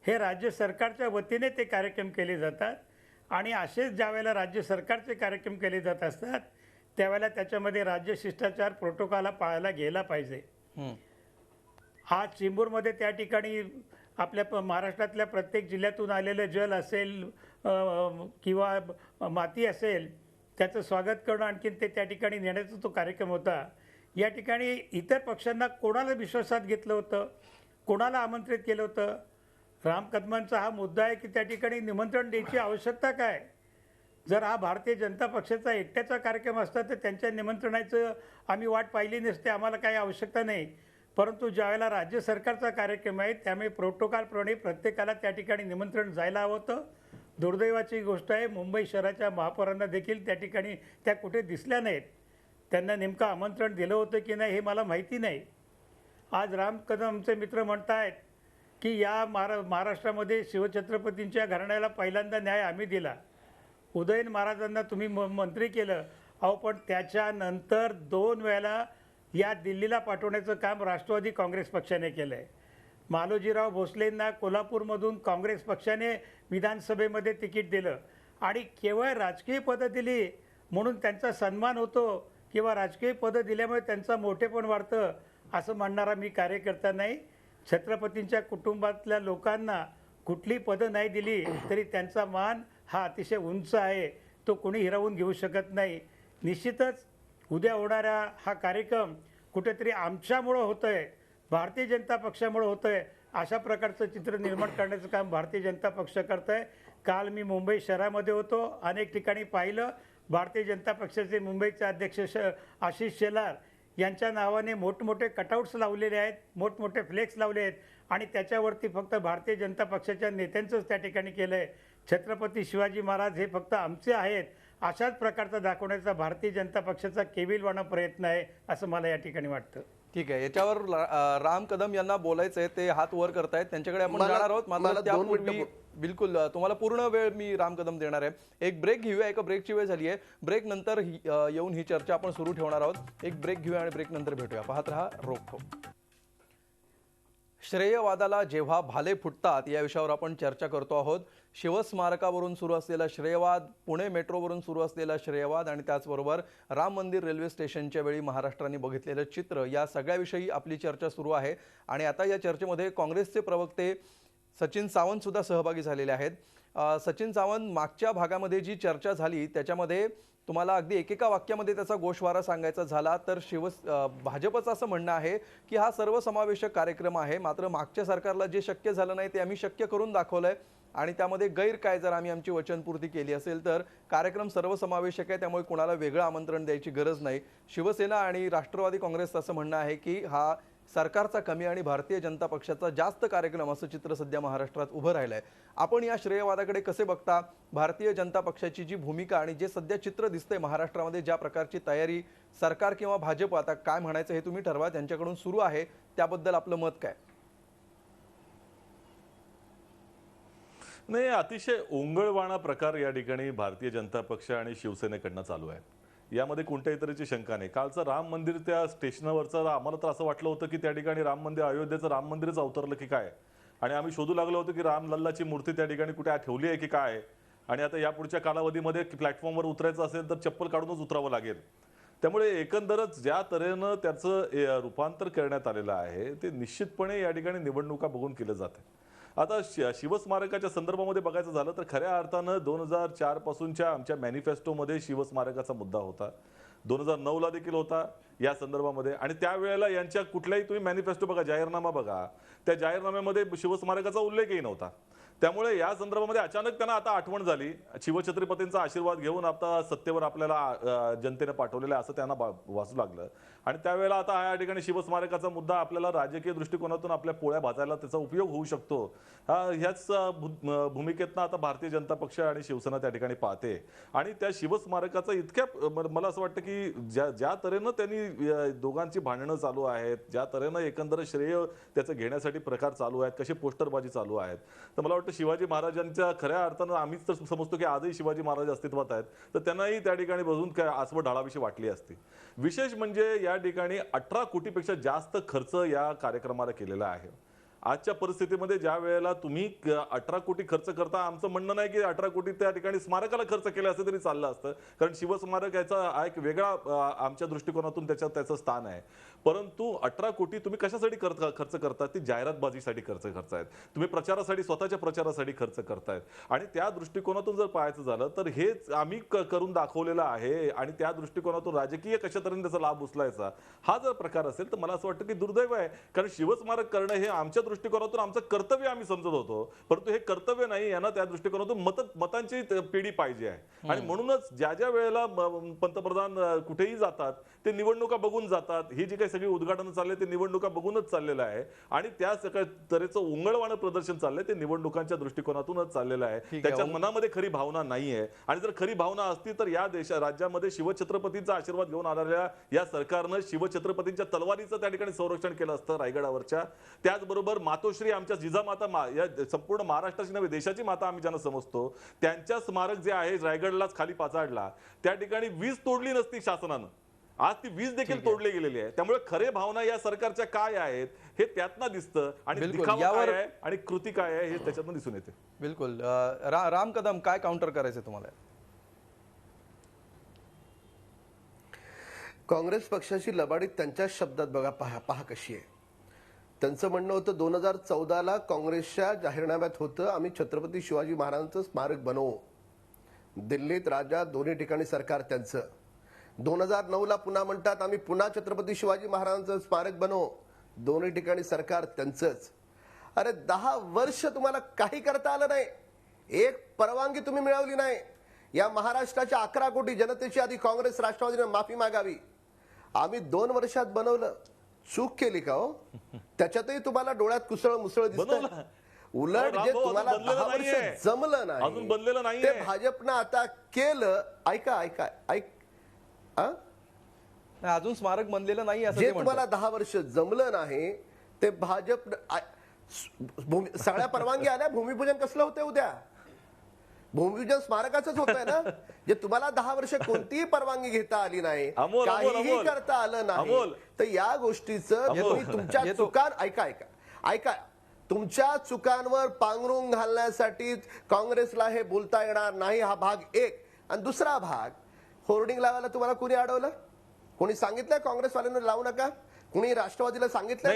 हे राज्य सरकारच्या वतीने ते कार्यक्रम केले जातात आणि असेच ज्या वेळेला राज्य सरकारचे कार्यक्रम केले जात असतात त्यावेळेला त्याच्यामध्ये राज्य शिष्टाचार प्रोटोकॉल पाळायला गेला पाहिजे. हम्म. आज चिंबूरमध्ये त्या ठिकाणी आपल्या महाराष्ट्रातल्या प्रत्येक जिल्ह्यातून आलेलं जल असेल किंवा माती असेल त्याचं स्वागत करणं आणखीन ते त्या ठिकाणी नेण्याचा तो कार्यक्रम होता. या ठिकाणी इतर पक्षांना कोणाला विश्वासात घेतलं होतं, कोणाला आमंत्रित केलं होतं? राम कदमांचा हा मुद्दा आहे की त्या ठिकाणी निमंत्रण द्यायची आवश्यकता काय? जर हा भारतीय जनता पक्षाचा एकट्याचा कार्यक्रम असता तर त्यांच्या निमंत्रणाचं आम्ही वाट पाहिली नसते, आम्हाला काही आवश्यकता नाही. परंतु ज्यावेळेला राज्य सरकारचा कार्यक्रम आहे त्यामुळे प्रोटोकॉलप्रमाणे प्रत्येकाला त्या ठिकाणी निमंत्रण जायला हवं होतं. दुर्दैवाची गोष्ट आहे, मुंबई शहराच्या महापौरांना देखील त्या ठिकाणी त्या कुठे दिसल्या नाहीत. त्यांना नेमकं आमंत्रण दिलं होतं की नाही हे मला माहिती नाही. आज राम कदमचे मित्र म्हणत आहेत की या महाराष्ट्रामध्ये शिवछत्रपतींच्या घराण्याला पहिल्यांदा न्याय आम्ही दिला, उदयन महाराजांना तुम्ही मंत्री केलं. अहो पण त्याच्यानंतर 2 वेळेला या दिल्लीला पाठवण्याचं काम राष्ट्रवादी काँग्रेस पक्षाने केलं आहे. मालोजीराव भोसलेंना कोल्हापूरमधून काँग्रेस पक्षाने विधानसभेमध्ये तिकीट दिलं आणि केवळ राजकीय पदं दिली म्हणून त्यांचा सन्मान होतो किंवा राजकीय पदं दिल्यामुळे त्यांचा मोठेपण वाढतं असं म्हणणारा मी कार्यकर्ता नाही. छत्रपतींच्या कुटुंबातल्या लोकांना कुठली पदं नाही दिली तरी त्यांचा मान हा अतिशय उंच आहे, तो कोणी हिरावून घेऊ शकत नाही. निश्चितच उद्या होणारा हा कार्यक्रम कुठेतरी आमच्यामुळं होतं आहे, भारतीय जनता पक्षामुळं होतं आहे अशा प्रकारचं चित्र निर्माण करण्याचं काम भारतीय जनता पक्ष करत आहे. काल मी मुंबई शहरामध्ये होतो, अनेक ठिकाणी पाहिलं. भारतीय जनता पक्षाचे मुंबईचे अध्यक्ष आशिष शेलार यांच्या नावाने मोठमोठे कटआउट्स लावलेले आहेत, मोठमोठे फ्लेक्स लावले आहेत आणि त्याच्यावरती फक्त भारतीय जनता पक्षाच्या नेत्यांचंच त्या ठिकाणी केलं आहे. छत्रपती शिवाजी महाराज हे फक्त आमचे आहेत अशाच प्रकारचा दाखवण्याचा भारतीय जनता पक्षाचा केविलवाणा प्रयत्न आहे असं मला या ठिकाणी वाटतं. ठीक आहे, याच्यावर राम कदम यांना बोलायचंय, ते हात वर करतायत, त्यांच्याकडे आपण जाणार आहोत. मात्र त्यापूर्वी बिलकुल तुम्हाला पूर्ण वेळ मी राम कदम देणार आहे. एक ब्रेक घेऊया, एका ब्रेकची वेळ झाली आहे. ब्रेक नंतर येऊन ही चर्चा आपण सुरू ठेवणार आहोत. एक ब्रेक घेऊया आणि ब्रेक नंतर भेटूया. पाहत रहा रोखोक. श्रेयवादाला जेव्हा भाले फुटतात या विषयावर आपण चर्चा करतो आहोत. शिवस्मारकावरून सुरू असलेला श्रेयवाद, पुणे मेट्रोवरून सुरू असलेला श्रेयवाद आणि त्याचबरोबर राम मंदिर रेल्वे स्टेशनच्या वेळी महाराष्ट्राने बघितलेलं चित्र, या सगळ्याविषयी आपली चर्चा सुरू आहे. आणि आता या चर्चेमध्ये काँग्रेसचे प्रवक्ते सचिन सावंत सुद्धा सहभागी झालेले आहेत. सचिन सावंत, मागच्या भागामध्ये जी चर्चा झाली त्याच्यामध्ये तुम्हाला अगदी एकेका वाक्यामध्ये त्याचा गोषवारा सांगायचा झाला तर भाजपचं असं म्हणणं आहे की हा सर्वसमावेशक कार्यक्रम आहे, मात्र मागच्या सरकारला जे शक्य झालं नाही ते आम्ही शक्य करून दाखवलंय आणि त्यामध्ये गैर काय जर आम्ही आमची वचनपूर्ती केली असेल तर कार्यक्रम सर्वसमावेशक आहे, त्यामुळे कोणाला वेगळं आमंत्रण द्यायची गरज नाही. शिवसेना आणि राष्ट्रवादी काँग्रेसचं असं म्हणणं आहे की हा सरकारचा कमी आणि भारतीय जनता पक्षाचा जास्त कार्यक्रम असं चित्र सध्या महाराष्ट्रात उभं राहिलं आहे. आपण या श्रेयवादाकडे कसे बघता? भारतीय जनता पक्षाची जी भूमिका आणि जे सध्या चित्र दिसतंय महाराष्ट्रामध्ये, ज्या प्रकारची तयारी सरकार किंवा भाजप, आता काय म्हणायचं हे तुम्ही ठरवा, त्यांच्याकडून सुरू आहे, त्याबद्दल आपलं मत काय? नाही, अतिशय ओंगळवाणा प्रकार या ठिकाणी भारतीय जनता पक्ष आणि शिवसेनेकडनं चालू आहे. यामध्ये कोणत्याही तऱ्हेची शंका नाही. कालचं राम मंदिर त्या स्टेशनवरचं आम्हाला तर असं वाटलं होतं की त्या ठिकाणी राम मंदिर, अयोध्येचं राम मंदिरच अवतरलं की काय, आणि आम्ही शोधू लागलो होतो की राम लल्लाची मूर्ती त्या ठिकाणी कुठे ठेवली आहे की काय. आणि आता या पुढच्या कालावधीमध्ये प्लॅटफॉर्मवर उतरायचं असेल तर चप्पल काढूनच उतरावं लागेल. त्यामुळे एकंदरच ज्या तऱ्हेनं त्याचं रूपांतर करण्यात आलेलं आहे ते निश्चितपणे या ठिकाणी निवडणुका बघून केलं जातं. आता शिवस्मारकाच्या संदर्भामध्ये बघायचं झालं तर खऱ्या अर्थानं 2004 पासूनच्या आमच्या मॅनिफेस्टोमध्ये शिवस्मारकाचा मुद्दा होता, 2009ला देखील होता या संदर्भामध्ये. आणि त्यावेळेला यांच्या कुठल्याही तुम्ही मॅनिफेस्टो बघा, जाहीरनामा बघा, त्या जाहीरनाम्यामध्ये शिवस्मारकाचा उल्लेखही नव्हता. त्यामुळे या संदर्भामध्ये अचानक त्यांना आता आठवण झाली, शिवछत्रपतींचा आशीर्वाद घेऊन आता सत्तेवर आपल्याला जनतेने पाठवलेलं आहे असं त्यांना वाचू लागलं. आणि त्यावेळेला आता या ठिकाणी शिवस्मारकाचा मुद्दा आपल्याला राजकीय दृष्टिकोनातून आपल्या पोळ्या भाजायला त्याचा उपयोग होऊ शकतो, ह्याच भूमिकेतनं आता भारतीय जनता पक्ष आणि शिवसेना त्या ठिकाणी पाहते. आणि त्या शिवस्मारकाचं इतक्या मला असं वाटतं की ज्या तऱ्हेनं त्यांनी दोघांची भांडणं चालू आहेत, ज्या तऱ्हेनं एकंदर श्रेय त्याचं घेण्यासाठी प्रकार चालू आहेत, कशी पोस्टरबाजी चालू आहेत, तर मला वाटतं शिवाजी महाराजांच्या खऱ्या अर्थानं आम्हीच तर समजतो की आजही शिवाजी महाराज अस्तित्वात आहेत, तर त्यांनाही त्या ठिकाणी बसून काय आसवड ढाळाविषयी वाटली असती. विशेष म्हणजे या ठिकाणी 18 कोटीपेक्षा जास्त खर्च या कार्यक्रमाला केलेला आहे. आजच्या परिस्थितीमध्ये ज्या वेळेला तुम्ही 18 कोटी खर्च करता, आमचं म्हणणं नाही की 18 कोटी त्या ठिकाणी स्मारकाला खर्च केले असं तरी चाललं असतं, कारण शिवस्मारक याचा हा एक वेगळा आमच्या दृष्टिकोनातून त्याचं स्थान आहे. परंतु 18 कोटी तुम्ही कशासाठी खर्च करता? ती जाहिरातबाजीसाठी खर्च करतायत, तुम्ही प्रचारासाठी, स्वतःच्या प्रचारासाठी खर्च करतायत. आणि त्या दृष्टिकोनातून जर पाहायचं झालं तर हेच आम्ही करून दाखवलेलं आहे. आणि त्या दृष्टिकोनातून राजकीय कशा तऱ्हेने त्याचा लाभ उचलायचा हा जर प्रकार असेल तर मला असं वाटतं की दुर्दैव आहे. कारण शिवस्मारक करणं हे आमच्या दृष्टिकोनातून आमचं कर्तव्य आम्ही समजत होतो, परंतु हे कर्तव्य नाही, यांना त्या दृष्टिकोनातून मतांची पिढी पाहिजे आहे. आणि म्हणूनच ज्या ज्या वेळेला पंतप्रधान कुठेही जातात ते निवडणुका बघून जातात. ही जी काही सगळी उद्घाटन चालले ते निवडणुका बघूनच चाललेलं आहे. आणि त्या सगळ्या तऱ्हेचं उंगळवाणं प्रदर्शन चाललंय ते निवडणुकांच्या दृष्टिकोनातूनच चाललेलं आहे. त्याच्या मनामध्ये खरी भावना नाहीये. आणि जर खरी भावना असती तर या राज्यामध्ये शिवछत्रपतींचा आशीर्वाद घेऊन आलेल्या या सरकारनं शिवछत्रपतींच्या तलवारीचं त्या ठिकाणी संरक्षण केलं असतं रायगडावरच्या. त्याचबरोबर मातोश्री आमच्या जिजामाता, या संपूर्ण महाराष्ट्राची नव्हे देशाची माता आम्ही ज्यांना समजतो, त्यांच्या स्मारक जे आहे रायगडलाच खाली पाचाडला, त्या ठिकाणी वीज तोडली नसती शासनानं, आज ती वीज देखील तोडली गेलेली आहे. त्यामुळे खरे भावना या सरकारच्या काय आहेत हे त्यातनं दिसतं. आणि दिखावा काय आहे आणि कृती काय आहे हे त्याच्यातनं दिसून येते. बिलकुल. राम कदम, काय काउंटर करायचं तुम्हाला? काँग्रेस पक्षाची लबाडी त्यांच्या शब्दात बघा, पहा कशी आहे. त्यांचं म्हणणं होतं 2014ला काँग्रेसच्या जाहीरनाम्यात होतं आम्ही छत्रपती शिवाजी महाराजांचं स्मारक बनवू. दिल्लीत, राज्यात दोन्ही ठिकाणी सरकार त्यांचं. 2009ला पुन्हा म्हणतात आम्ही पुन्हा छत्रपती शिवाजी महाराजांचं स्मारक बनवू. दोन्ही ठिकाणी सरकार त्यांचंच. अरे 10 वर्ष तुम्हाला काही करता आलं नाही, एक परवानगी तुम्ही मिळवली नाही. या महाराष्ट्राच्या 11 कोटी जनतेची आधी काँग्रेस राष्ट्रवादीने माफी मागावी. आम्ही 2 वर्षात बनवलं, चूक केली का हो? त्याच्यातही तुम्हाला डोळ्यात कुसळ मुसळ दिसतं. उलट जे तुम्हाला 10 वर्ष जमलं नाही ते भाजपनं आता केलं. अजून स्मारक बनलेलं नाही असं जे तुम्हाला 10 वर्ष जमलं नाही ते भाजप, सगळ्या परवानगी आल्या. भूमिपूजन कसलं होतंय उद्या? भूमिपूजन स्मारकाचंच होत आहे ना. जे तुम्हाला 10 वर्ष कोणतीही परवानगी घेता आली नाही, काहीही करता आलं नाही, तर या गोष्टीचं तुम्ही तुमच्या चुकान ऐका तुमच्या चुकांवर पांघरून घालण्यासाठी काँग्रेसला हे बोलता येणार नाही. हा भाग एक. आणि दुसरा भाग, होर्डिंग लावायला तुम्हाला कोणी अडवलं? कोणी सांगितलं काँग्रेसवाल्यांना लावू नका? कुणी राष्ट्रवादीला सांगितलं?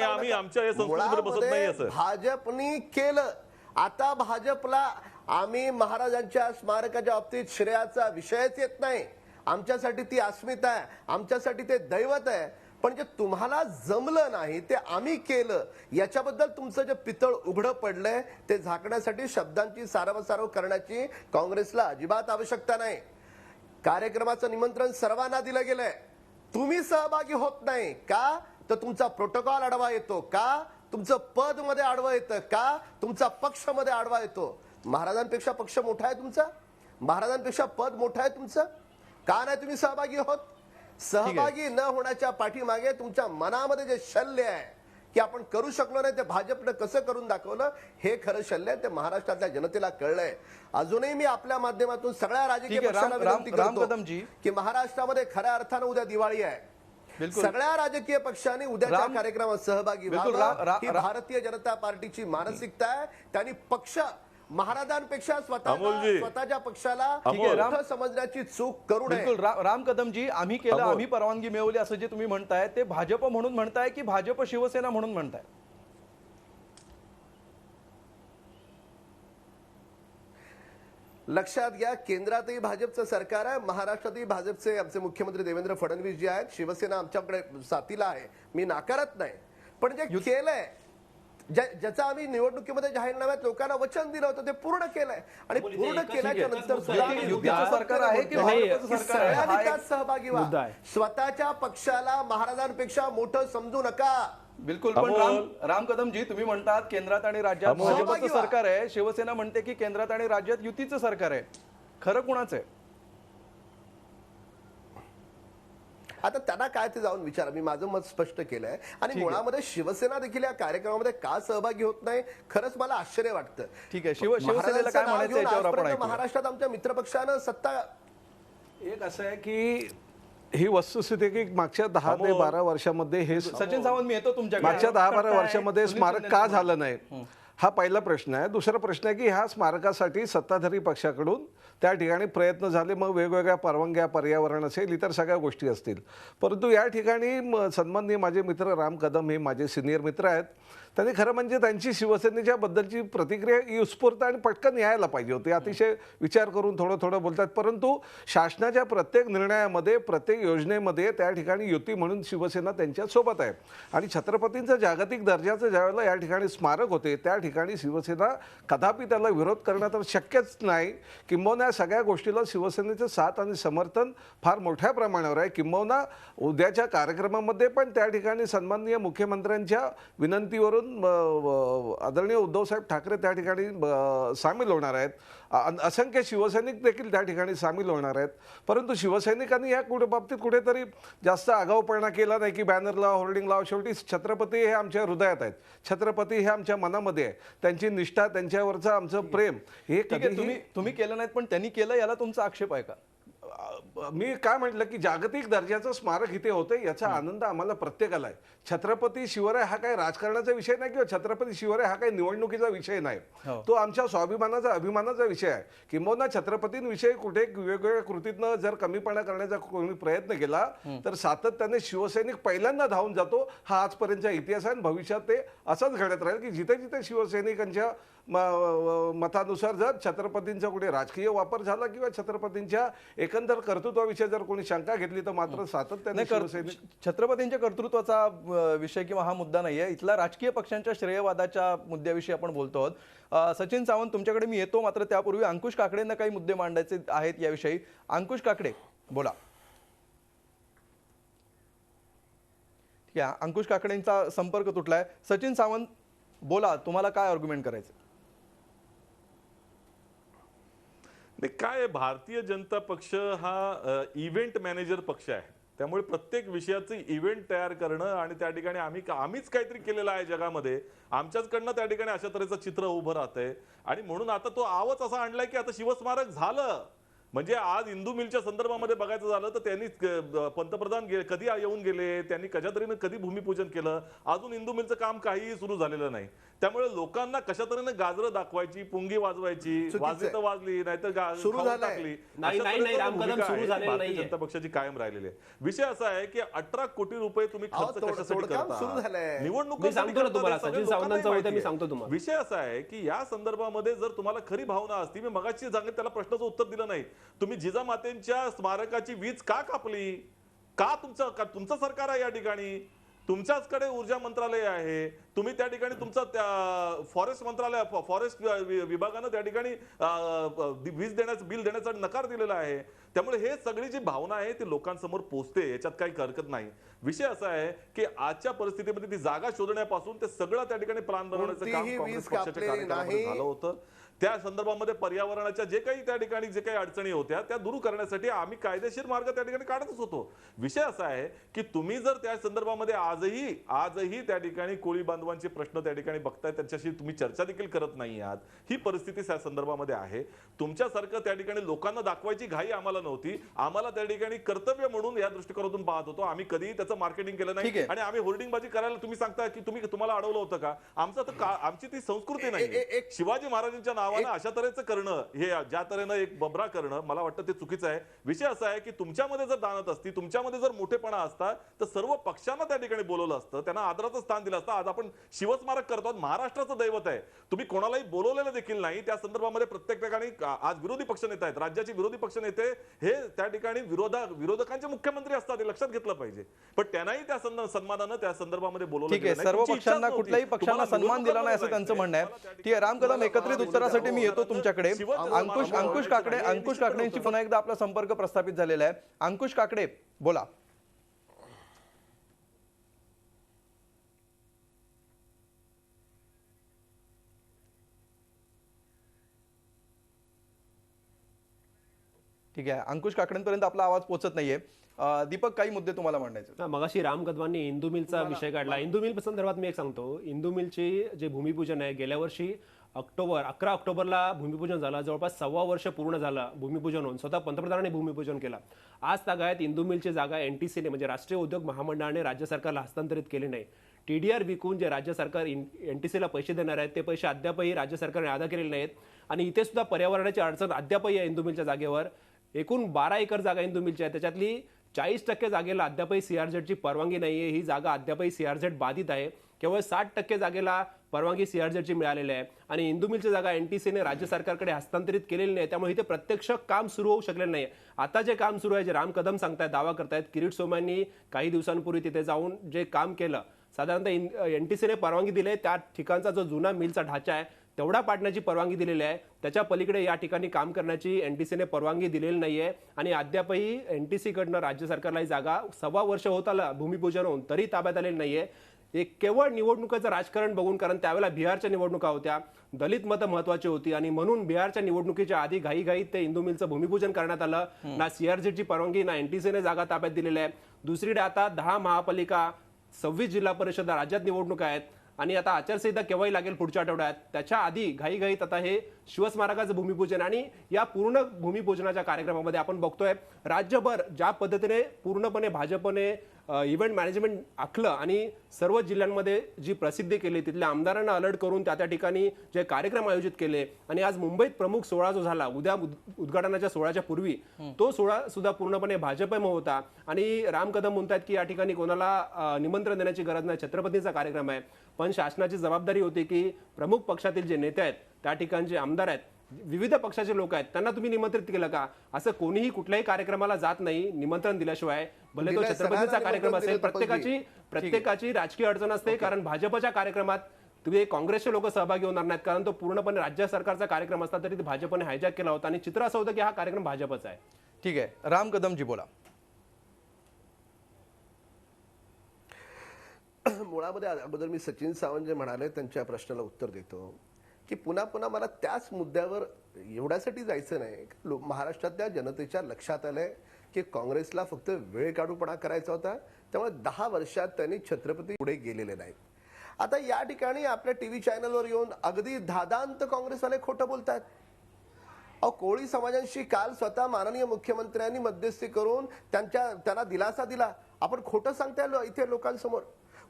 भाजपनी केलं. आता भाजपला आम्ही महाराजांच्या स्मारकाच्या बाबतीत श्रेयाचा विषयच येत नाही. आमच्यासाठी ती अस्मिता आहे, आमच्यासाठी ते दैवत आहे. पण जे तुम्हाला जमलं नाही ते आम्ही केलं, याच्याबद्दल तुमचं जे पितळ उघडं पडलंय ते झाकण्यासाठी शब्दांची सारवासारव करण्याची काँग्रेसला अजिबात आवश्यकता नाही. कार्यक्रमाचं निमंत्रण सर्वांना दिलं गेलंय, तुम्ही सहभागी होत नाही का? तर तुमचा प्रोटोकॉल आडवा येतो का? तुमचं पद मध्ये आडवा येतं का? तुमचा पक्ष मध्ये आडवा येतो? महाराजांपेक्षा पक्ष मोठा आहे तुमचा? महाराजांपेक्षा पद मोठं आहे तुमचं? का नाही तुम्ही सहभागी होत? सहभागी न होण्याच्या पाठीमागे तुमच्या मनामध्ये जे शल्य आहे की आपण करू शकलो नाही ते भाजपनं कसं करून दाखवलं, हे खरं शल्य आहे. ते महाराष्ट्रातल्या जनतेला कळलंय. अजूनही मी आपल्या माध्यमातून सगळ्या राजकीय पक्षांना विनंती करतो की महाराष्ट्रामध्ये खऱ्या अर्थानं उद्या दिवाळी आहे. सगळ्या राजकीय पक्षांनी उद्याच्या कार्यक्रमात सहभागी व्हावं. ही भारतीय जनता पार्टीची मानसिकता आहे. त्यांनी पक्ष महाराजांपेक्षा स्वतःच्या पक्षाला मोठं समजण्याची चूक करू नये. बिलकुल. राम कदमजी, आम्ही केलं, आम्ही परवानगी मिळवली असं जे तुम्ही म्हणताय ते भाजप म्हणून म्हणताय की भाजप शिवसेना म्हणून म्हणताय? लक्षात घ्या, केंद्रातही भाजपचं सरकार आहे, महाराष्ट्रातही भाजपचे आमचे मुख्यमंत्री देवेंद्र फडणवीस जे आहेत. शिवसेना आमच्याकडे साथीला आहे, मी नाकारत नाही. पण जे केलंय, ज्याचा आम्ही निवडणुकीमध्ये जाहीरनाम्यात लोकांना वचन दिलं होतं ते पूर्ण केलंय. आणि पूर्ण केल्याच्या नंतर सरकार आहे की सगळ्यांनी त्यात सहभागी व्हा. स्वतःच्या पक्षाला महाराजांपेक्षा मोठं समजू नका. बिलकुल. पण राम कदमजी, तुम्ही म्हणतात केंद्रात आणि राज्यात भाजपचं सरकार आहे, शिवसेना म्हणते की केंद्रात आणि राज्यात युतीचं सरकार आहे. खरं कुणाचं आहे? आता त्यांना काय ते जाऊन विचारा. मी माझं मत स्पष्ट केलंय. आणि मुळामध्ये शिवसेना देखील या कार्यक्रमामध्ये का सहभागी होत नाही, खरंच मला आश्चर्य वाटतं. ठीक आहे. शिवसेनेला काय म्हणायचं याच्यावर आपण ऐकूया. महाराष्ट्रात आमच्या मित्रपक्षानं सत्ता, एक असं आहे की ही वस्तुस्थिती आहे की मागच्या 10 ते 12 वर्षामध्ये हे सचिन सावंत मी येतो तुमच्याकडे. मागच्या 10-12 करताय. वर्षामध्ये सुनील स्मारक शिंदे का झालं नाही हा पहिला प्रश्न आहे. दुसरा प्रश्न आहे की ह्या स्मारकासाठी सत्ताधारी पक्षाकडून त्या ठिकाणी प्रयत्न झाले, मग वेगवेगळ्या परवानग्या, पर्यावरण असेल, इतर सगळ्या गोष्टी असतील. परंतु या ठिकाणी सन्माननीय माझे मित्र राम कदम हे माझे सिनियर मित्र आहेत. त्यांनी खरं म्हणजे त्यांची शिवसेनेच्या बद्दलची प्रतिक्रिया उत्स्फूर्त आणि पटकन यायला पाहिजे होती. अतिशय विचार करून थोडं थोडं बोलतात. परंतु शासनाच्या प्रत्येक निर्णयामध्ये, प्रत्येक योजनेमध्ये त्या ठिकाणी युती म्हणून शिवसेना त्यांच्यासोबत आहे. आणि छत्रपतींचं जागतिक दर्जाचं ज्यावेळेला या ठिकाणी स्मारक होते त्या ठिकाणी शिवसेना कदापि त्याला विरोध करणं तर शक्यच नाही. किंबहुना या सगळ्या गोष्टीला शिवसेनेचं साथ आणि समर्थन फार मोठ्या प्रमाणावर आहे. किंबहुना उद्याच्या कार्यक्रमामध्ये पण त्या ठिकाणी सन्माननीय मुख्यमंत्र्यांच्या विनंतीवरून आदरणीय उद्धवसाहेब ठाकरे त्या ठिकाणी सामील होणार आहेत. असंख्य शिवसैनिक देखील त्या ठिकाणी सामील होणार आहेत. परंतु शिवसैनिकांनी या बाबतीत कुठेतरी जास्त आगाऊपणा केला नाही की बॅनर लावा, होर्डिंग लावा. शेवटी छत्रपती हे आमच्या हृदयात आहेत, छत्रपती हे आमच्या मनामध्ये आहे. त्यांची निष्ठा, त्यांच्यावरचं आमचं प्रेम हे ठीक आहे, कधीही तुम्ही केलं नाहीत पण त्यांनी केलं, याला तुमचा आक्षेप आहे का? मी काय म्हटलं की जागतिक दर्जाचं स्मारक इथे होते याचा आनंद आम्हाला प्रत्येकाला आहे. छत्रपती शिवराय हा काही राजकारणाचा विषय नाही किंवा छत्रपती शिवराय हा काही निवडणुकीचा विषय नाही. तो आमच्या स्वाभिमानाचा, अभिमानाचा विषय आहे. किंबहुना छत्रपतींविषयी कुठे वेगवेगळ्या कृतीतनं जर कमीपणा करण्याचा कोणी प्रयत्न केला तर सातत्याने शिवसैनिक पहिल्यांदा धावून जातो. हा आजपर्यंतचा इतिहास आहे आणि भविष्यात ते असंच घडत राहील की जिथे जिथे शिवसैनिकांच्या मतानुसार जर छत्रपतींचा कुठे राजकीय वापर झाला किंवा छत्रपतींच्या एकंदर कर्तृत्वाविषयी जर कोणी शंका घेतली तर मात्र सातत्याने शिवसैनिक छत्रपतींच्या कर्तृत्वाचा विषय किंवा हा मुद्दा नाहीये. इथला राजकीय पक्षांच्या श्रेयवादाच्या मुद्द्याविषयी आपण बोलतो आहोत. सचिन सावंत तुमच्याकडे मी येतो, मात्र त्यापूर्वी अंकुश काकडेंना काही मुद्दे मांडायचे आहेत याविषयी. अंकुश काकडे बोला. ठीक आहे, अंकुश काकडेंचा संपर्क तुटलाय. सचिन सावंत बोला, तुम्हाला काय आर्ग्युमेंट करायचं? काय आहे, भारतीय जनता पक्ष हा इव्हेंट मॅनेजर पक्ष आहे. त्यामुळे प्रत्येक विषयाचं इव्हेंट तयार करणं आणि त्या ठिकाणी आम्हीच काहीतरी केलेलं आहे जगामध्ये, आमच्याचकडनं त्या ठिकाणी अशा तऱ्हेचं चित्र उभं राहतंय. आणि म्हणून आता तो आवच असा आणलाय की आता शिवस्मारक झालं म्हणजे आज इंदू मिलच्या संदर्भामध्ये बघायचं झालं तर त्यांनी पंतप्रधान कधी येऊन गेले, त्यांनी कशा तऱ्हेने कधी भूमिपूजन केलं, अजून इंदू मिलचं काम काहीही सुरू झालेलं नाही. त्यामुळे लोकांना कशा तऱ्हेने गाजरं दाखवायची, पुंगी वाजवायची, वाजली तर वाजली नाहीतर सुरू टाकली, जनता पक्षाची कायम राहिलेली आहे. विषय असा आहे की 18 कोटी रुपये तुम्ही खर्च कशासाठी करता, निवडणूक विषय असा आहे की या संदर्भामध्ये जर तुम्हाला खरी भावना असती, मी मगाशी सांगितलं त्याला प्रश्नाचं उत्तर दिलं नाही. तुम्ही जिजामातेंच्या स्मारकाची वीज का कापली? का तुमचं सरकार आहे या ठिकाणी, तुमच्याचकडे ऊर्जा मंत्रालय आहे, तुम्ही त्या ठिकाणी तुमचं फॉरेस्ट मंत्रालय, फॉरेस्ट विभागानं त्या ठिकाणी वीज देण्याचं बिल देण्याचा नकार दिलेला आहे. त्यामुळे हे सगळी जी भावना आहे ती लोकांसमोर पोहोचते, याच्यात काही हरकत नाही. विषय असा आहे की आजच्या परिस्थितीमध्ये ती जागा शोधण्यापासून ते सगळं त्या ठिकाणी प्लॅन बनवण्याचं काम काँग्रेस पक्षाच्या कार्यक्रमामध्ये झालं होतं. त्या संदर्भामध्ये पर्यावरणाच्या जे काही अडचणी होत्या त्या दूर करण्यासाठी आम्ही कायदेशीर मार्ग त्या ठिकाणी काढतच होतो. विषय असा आहे की तुम्ही जर त्या संदर्भामध्ये आजही त्या ठिकाणी कोळी बांधवांचे प्रश्न त्या ठिकाणी बघताय, त्यांच्याशी तुम्ही चर्चा देखील करत नाही आहात. ही परिस्थिती त्या संदर्भामध्ये आहे. तुमच्यासारखं त्या ठिकाणी लोकांना दाखवायची घाई आम्हाला नव्हती. आम्हाला त्या ठिकाणी कर्तव्य म्हणून या दृष्टिकोनातून पाहत होतो. आम्ही कधीही त्याचं मार्केटिंग केलं नाही आणि आम्ही होर्डिंगबाजी करायला तुम्ही सांगता की तुम्हाला अडवलं होतं का? आमची ती संस्कृती नाही. शिवाजी महाराजांच्या नावानं अशा तऱ्हेचं करणं, हे ज्या तऱ्हेनं एक बबरा करणं, मला वाटतं ते चुकीचं आहे. विषय असा आहे की तुमच्यामध्ये जर दानत असती, तुमच्यामध्ये जर मोठेपणा असता तर सर्व पक्षांना त्या ठिकाणी बोलवलं असतं, त्यांना आदराचं स्थान दिलं असतं. आज आपण शिवस्मारक करतो, महाराष्ट्राचं दैवत आहे. तुम्ही कोणालाही बोलवलेलं देखील नाही. त्या संदर्भामध्ये प्रत्येक ठिकाणी आज विरोधी पक्ष नेते आहेत, राज्याचे विरोधी पक्ष नेते हे त्या ठिकाणी विरोधकांचे मुख्यमंत्री असतात, हे लक्षात घेतलं पाहिजे. पण त्यांनाही त्या सन्मानानं त्या संदर्भामध्ये बोलवलं. ठीक आहे, सर्व पक्षांना, कुठल्याही पक्षांना सन्मान दिला नाही असं त्यांचं म्हणणं आहे. ठीक आहे, राम कदम एकत्रित उत्तरासाठी मी येतो तुमच्याकडे. अंकुश काकडेंची पुन्हा एकदा आपला संपर्क प्रस्थापित झालेला आहे. अंकुश काकडे बोला. ठीक आहे, अंकुश काकडेंपर्यंत आपला आवाज पोहोचत नाहीये. दीपक, काही मुद्दे तुम्हाला मांडायचे? मगाशी राम कदमांनी इंदू मिलचा विषय काढला. इंदू मिल संदर्भात मी एक सांगतो, इंदू मिलची जे भूमिपूजन आहे गेल्या वर्षी 11 ऑक्टोबरला भूमिपूजन झालं. जवळपास 1.25 वर्ष पूर्ण झालं भूमिपूजन होऊन. स्वतः पंतप्रधानांनी भूमिपूजन केलं. आज तागायत इंदू मिलची जागा एनटीसीने म्हणजे राष्ट्रीय उद्योग महामंडळाने राज्य सरकारला हस्तांतरित केली नाही. TDR विकून जे राज्य सरकार एनटीसीला पैसे देणार आहेत ते पैसे अद्यापही राज्य सरकारने अदा केलेले नाहीत. आणि इथे सुद्धा पर्यावरणाची अडचण अद्यापही आहे इंदू मिलच्या जागेवर. एकूण 12 एकर जागा इंदू मिलची आहे, त्याच्यातली 40% जागेला अद्यापही CRZची परवानगी नाहीये. ही जागा अद्यापही CRZ बाधित आहे. केवळ 60% जागेला परवानगी CRZची मिळालेली आहे आणि इंदू मिलची जागा एनटीसीने राज्य सरकारकडे हस्तांतरित केलेली नाही. त्यामुळे इथे प्रत्यक्ष काम सुरू होऊ शकलेलं नाही. आता जे काम सुरू आहे, जे राम कदम सांगतायत, दावा करतायत, किरीट सोमय्यांनी काही दिवसांपूर्वी तिथे जाऊन जे काम केलं, साधारणतः एनटीसीने परवानगी दिली. त्या ठिकाणचा जो जुना मिलचा ढाचा आहे तेवढा पाडण्याची परवानगी दिलेली आहे. त्याच्या पलीकडे या ठिकाणी काम करण्याची एनटीसीने परवानगी दिलेली नाहीये आणि अद्यापही एनटीसीकडनं राज्य सरकारला ही जागा 1.25 वर्ष होत आलं भूमिपूजन होऊन तरी ताब्यात आलेली नाहीये. एक केवळ निवडणुकीचं राजकारण बघून, कारण त्यावेळेला बिहारच्या निवडणुका होत्या, दलित मतं महत्वाची होती आणि म्हणून बिहारच्या निवडणुकीच्या आधी घाईघाईत ते इंदू मिलचं भूमिपूजन करण्यात आलं. ना CRZची परवानगी ना एनटीसीने जागा ताब्यात दिलेल्या आहे. दुसरीकडे आता 10 महापालिका, 26 जिल्हा परिषदा, राज्यात निवडणुका आहेत आणि आता आचारसंहिता केव्हाही लागेल पुढच्या आठवड्यात. त्याच्या आधी घाईघाईत आता हे शिवस्मारकाचं भूमिपूजन आणि या पूर्ण भूमिपूजनाच्या कार्यक्रमामध्ये आपण बघतोय राज्यभर ज्या पद्धतीने पूर्णपणे भाजपने इव्हेंट मॅनेजमेंट आखलं आणि सर्व जिल्ह्यांमध्ये जी प्रसिद्धी केली, तिथल्या आमदारांना अलर्ट करून त्या ठिकाणी जे कार्यक्रम आयोजित केले आणि आज मुंबईत प्रमुख सोहळा जो झाला उद्या उद्घाटनाच्या सोहळ्याच्या पूर्वी, तो सोहळा सुद्धा पूर्णपणे भाजपमय होता. आणि राम कदम म्हणतात की या ठिकाणी कोणाला निमंत्रण देण्याची गरज नाही, छत्रपतींचा कार्यक्रम आहे. पण शासनाची जबाबदारी होती की प्रमुख पक्षातील जे नेते आहेत, त्या ठिकाणचे आमदार आहेत, विविध पक्षाचे लोक आहेत, त्यांना तुम्ही निमंत्रित केलं का? असं कोणीही कुठल्याही कार्यक्रमाला जात नाही निमंत्रण दिल्याशिवाय. भले तो छत्रपतीचा कार्यक्रम असेल, प्रत्येकाची राजकीय अडचण असते, कारण भाजपच्या कार्यक्रमात तुम्ही काँग्रेसचे लोक सहभागी होणार नाहीत, कारण तो पूर्णपणे राज्य सरकारचा कार्यक्रम असता तरी भाजपने हायजॅक केला होता आणि चित्र असं होतं की हा कार्यक्रम भाजपचा आहे. ठीक आहे, राम कदमजी बोला. मुळामध्ये अगोदर मी सचिन सावंत जे म्हणाले त्यांच्या प्रश्नाला उत्तर देतो की पुन्हा पुन्हा मला त्याच मुद्द्यावर एवढ्यासाठी जायचं नाही. महाराष्ट्रातल्या जनतेच्या लक्षात आलंय की काँग्रेसला फक्त वेळ काढूपणा करायचा होता, त्यामुळे 10 वर्षात त्यांनी छत्रपती पुढे गेलेले नाहीत. आता या ठिकाणी आपल्या टीव्ही चॅनलवर येऊन अगदी धादांत काँग्रेसवाले खोटं बोलतात. अहो, कोळी समाजांशी काल स्वतः माननीय मुख्यमंत्र्यांनी मध्यस्थी करून त्यांना दिलासा दिला. आपण खोटं सांगताय इथे लोकांसमोर.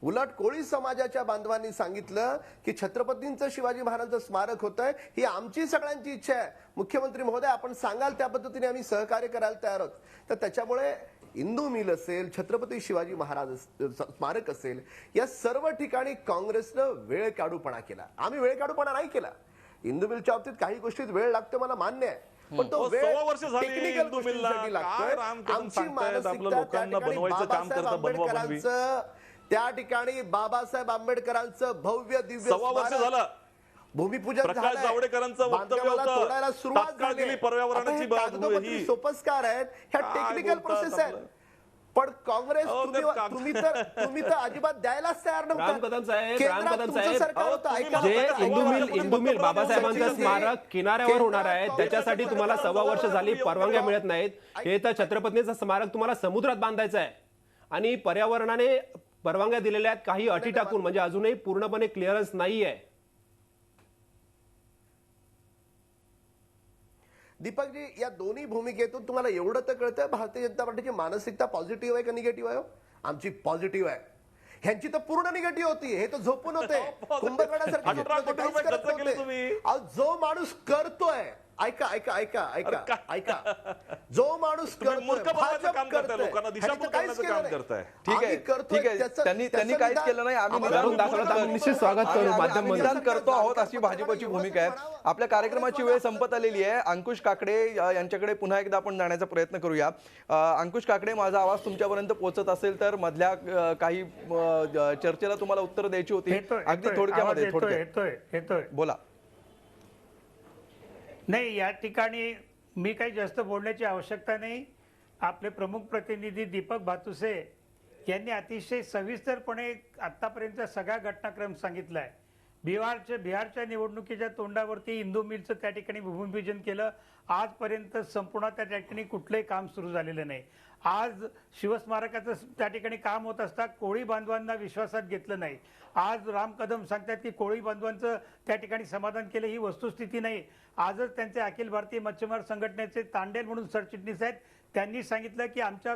उलट कोळी समाजाच्या बांधवांनी सांगितलं की छत्रपतींचं शिवाजी महाराजांचं स्मारक होतंय, ही आमची सगळ्यांची इच्छा आहे. मुख्यमंत्री महोदय, आपण सांगाल त्या पद्धतीने आम्ही सहकार्य करायला तयार आहोत. तर त्याच्यामुळे इंदू मिल असेल, छत्रपती शिवाजी महाराज स्मारक असेल, या सर्व ठिकाणी काँग्रेसनं वेळ काढूपणा केला. आम्ही वेळ काढूपणा नाही केला. इंदू मिलच्या बाबतीत काही गोष्टीत वेळ लागतो, मला मान्य आहे, पण तो वेळ 1.25 वर्ष झाली टेक्निकल इंदू मिलला. गोष्टींसाठी लागतोय. काय राम कदम आमची सांगतायत, आपलं मानसिकता लोकांना बनवायचं काम करता, बनवा बनवी. त्या ठिकाणी बाबासाहेब आंबेडकरांचं भव्य दिव्य 1.25 वर्ष झालं भूमिपूजन प्रकाश झालंय. जावडेकरांचं वक्तव्य बांधकामाला होतं, तोडायला सुरुवात तात्काळ झाली. दिली पर्यावरणाची आता हे कागदोपत्री ही सोपस्कार आहेत, ह्या काय टेक्निकल बोलतात प्रोसेस आहेत. आपलं? पण काँग्रेस अहो, ते तुम्ही तर अजिबात द्यायलाच तयार राम नव्हता. कदम साहेब, केंद्रात राम कदम तुमचं साहेब, सरकार अहो, होतं. तुम्ही ऐका जे ना, इंदू मिल बाबासाहेबांचं स्मारक किनाऱ्यावर होणार आहे, त्याच्यासाठी तुम्हाला 1.25 वर्ष झाली परवानग्या मिळत नाहीत. हे तर छत्रपतींचं स्मारक तुम्हाला समुद्रात बांधायचं आहे आणि पर्यावरणाने परवानग्या दिलेल्या आहेत काही अटी टाकून, म्हणजे अजूनही पूर्णपणे क्लिअरन्स नाहीये. दीपकजी, या दोन्ही भूमिकेतून तुम्हाला एवढं तर कळतं भारतीय जनता पार्टीची मानसिकता पॉझिटिव्ह आहे का निगेटिव्ह आहे? आमची पॉझिटिव्ह आहे. ह्यांची तर पूर्ण निगेटिव्ह होती. हे तर झोपून होते, कुंभकर्णासारखे 18 झोपले होते, कोटी रुपये काहीच खर्च करत केले नव्हते. तुम्ही. अहो, जो माणूस करतोय, ऐका ऐका ऐका ऐका ऐका, जो माणूस तुम्ही मूर्ख करतोय, बनवायचं भाजप काम करताय, करतोय, लोकांना दिशाभूल ह्यांनी तर काहीच करण्याचं केलं काम नाही. करताय. ठीक आहे, आम्ही करतोय, ठीक आहे. त्याचं- त्यांनी त्याचं काहीच निदान केलं नाही. आम्ही आम्हाला करून दाखवलं तर आम्ही निश्चित स्वागत करू. माध्यम आम्ही निदान करतो आहोत, अशी भाजपची भूमिका आहे. आपल्या कार्यक्रमाची वेळ संपत आलेली आहे. अंकुश काकडे यांच्याकडे पुन्हा एकदा आपण जाण्याचा प्रयत्न करूया. अंकुश काकडे, माझा आवाज तुमच्यापर्यंत पोहोचत असेल तर मधल्या काही चर्चेला तुम्हाला उत्तर द्यायची होती, अगदी थोडक्यामध्ये. येतोय. बोला. नाही, या ठिकाणी मी काही जास्त बोलण्याची आवश्यकता नाही. आपले प्रमुख प्रतिनिधी दीपक भातुसे यांनी अतिशय सविस्तरपणे आतापर्यंतचा सगळा घटनाक्रम सांगितलाय. बिहारच्या निवडणुकीच्या तोंडावरती इंदू मिलचं त्या ठिकाणी भूमिपूजन केलं. आजपर्यंत संपूर्ण त्या ठिकाणी कुठलंही काम सुरू झालेलं नाही. आज शिवस्मारकाचं त्या ठिकाणी काम होत असता कोळी बांधवांना विश्वासात घेतलं नाही. आज राम कदम सांगतात की कोळी बांधवांचं त्या ठिकाणी समाधान केलं, ही वस्तुस्थिती नाही. आजच त्यांचे अखिल भारतीय मच्छीमार संघटनेचे तांडेल म्हणून सरचिटणीस आहेत, त्यांनी सांगितलं की आमच्या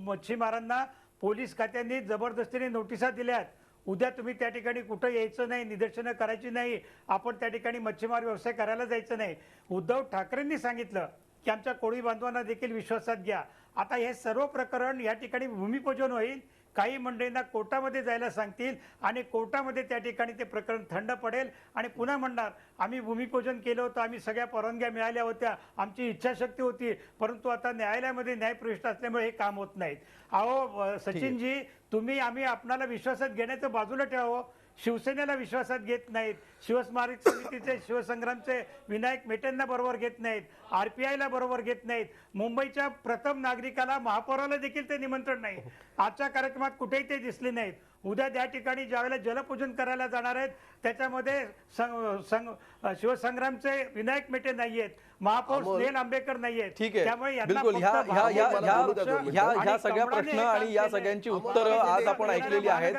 मच्छीमारांना पोलीस खात्यांनी जबरदस्तीने नोटिसा दिल्यात. उद्या तुम्ही त्या ठिकाणी कुठं यायचं नाही, निदर्शनं करायची नाही, आपण त्या ठिकाणी मच्छीमार व्यवसाय करायला जायचं नाही. उद्धव ठाकरेंनी सांगितलं की आमच्या कोळी बांधवांना देखील विश्वासात घ्या. आता हे सर्व प्रकरण या ठिकाणी भूमिपूजन होईल. काही मंडळींना कोर्टामध्ये जायला सांगतील आणि कोर्टामध्ये त्या ठिकाणी ते प्रकरण थंड पडेल आणि पुन्हा म्हणणार आम्ही भूमिपूजन केलं होतं, आम्ही सगळ्या परवानग्या मिळाल्या होत्या, आमची इच्छाशक्ती होती, परंतु आता न्यायालयामध्ये न्यायप्रविष्ट असल्यामुळे हे काम होत नाहीत. अहो सचिनजी, तुम्ही आम्ही आपणाला विश्वासात घेण्याचं बाजूला ठेवावं. शिवसेनेला विश्वासात घेत नाहीत, शिवस्मारक समितीचे शिवसंग्रामचे विनायक मेटेंना बरोबर घेत नाहीत, RPIला बरोबर घेत नाहीत, मुंबईच्या प्रथम नागरिकाला महापौराला देखील ते निमंत्रण नाही. आजच्या कार्यक्रमात कुठेही ते दिसले नाहीत. उद्या त्या ठिकाणी ज्यावेळेला जलपूजन करायला जाणार आहेत त्याच्यामध्ये शिवसंग्रामचे विनायक मेटे नाहीयेत, महापौर स्नेहल आंबेकर नाहीयेत. ठीक आहे, त्यामुळे यांना बिलकुल फक्त ह्या आणि सगळ्या कमळाने प्रश्न हे आणि काम या केलंय. सगळ्यांची उत्तरं आज आपण ऐकलेली आहेत.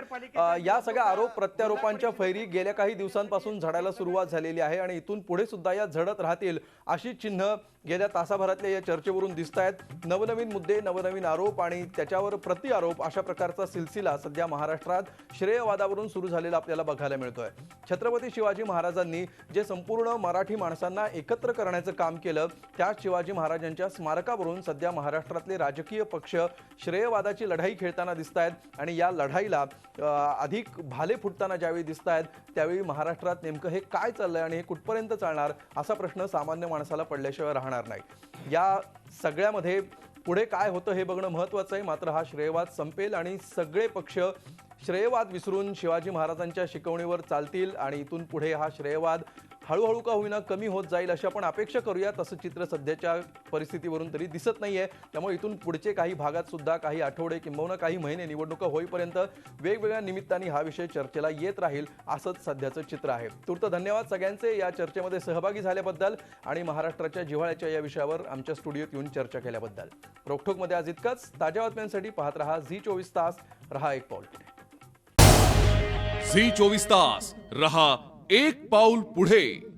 या सगळ्या आरोप प्रत्यारोपांच्या फैरी गेल्या काही दिवसांपासून झडायला सुरुवात झालेली आहे आणि इथून पुढे सुद्धा या झडत राहतील अशी चिन्ह गेल्या तासाभरातल्या या चर्चेवरून दिसत आहेत. नवनवीन मुद्दे, नवनवीन आरोप आणि त्याच्यावर प्रतिआरोप अशा प्रकारचा सिलसिला सध्या महाराष्ट्रात श्रेयवादावरून सुरू झालेला आपल्याला बघायला मिळतोय. छत्रपती शिवाजी महाराजांनी जे संपूर्ण मराठी माणसांना एकत्र करण्याचं काम केलं, त्या शिवाजी महाराजांच्या स्मारकावरून सध्या महाराष्ट्रातले राजकीय पक्ष श्रेयवादाची लढाई खेळताना दिसत आहेत आणि या लढाईला अधिक भाले फुटताना ज्यावेळी दिसत आहेत त्यावेळी महाराष्ट्रात नेमकं हे काय चाललंय आणि हे कुठपर्यंत चालणार असा प्रश्न सामान्य माणसाला पडल्याशिवाय राहणार नाही. या सगळ्यामध्ये पुढे काय होतं हे बघणं महत्त्वाचं आहे. मात्र हा श्रेयवाद संपेल आणि सगळे पक्ष श्रेयवाद विसरून शिवाजी महाराजांच्या शिकवणीवर चालतील आणि इथून पुढे हा श्रेयवाद हळूहळू का होईना कमी होत जाईल अशी आपण अपेक्षा करूया. तसं चित्र सध्याच्या परिस्थितीवरून तरी दिसत नाहीये. त्यामुळे इथून पुढचे काही भागात सुद्धा काही आठवडे किंबहुना काही महिने निवडणुका होईपर्यंत वेगवेगळ्या निमित्ताने हा विषय चर्चेला येत राहील असंच सध्याचं चित्र आहे. तूर्त धन्यवाद सगळ्यांचे या चर्चेमध्ये सहभागी झाल्याबद्दल आणि महाराष्ट्राच्या जिव्हाळ्याच्या या विषयावर आमच्या स्टुडिओत येऊन चर्चा केल्याबद्दल. रोखोकमध्ये आज इतकंच. ताज्या बातम्यांसाठी पाहत रहा झी 24 तास. रहा एक पाऊल पुढे. झी 24 तास रहा एक पाऊल पुढे.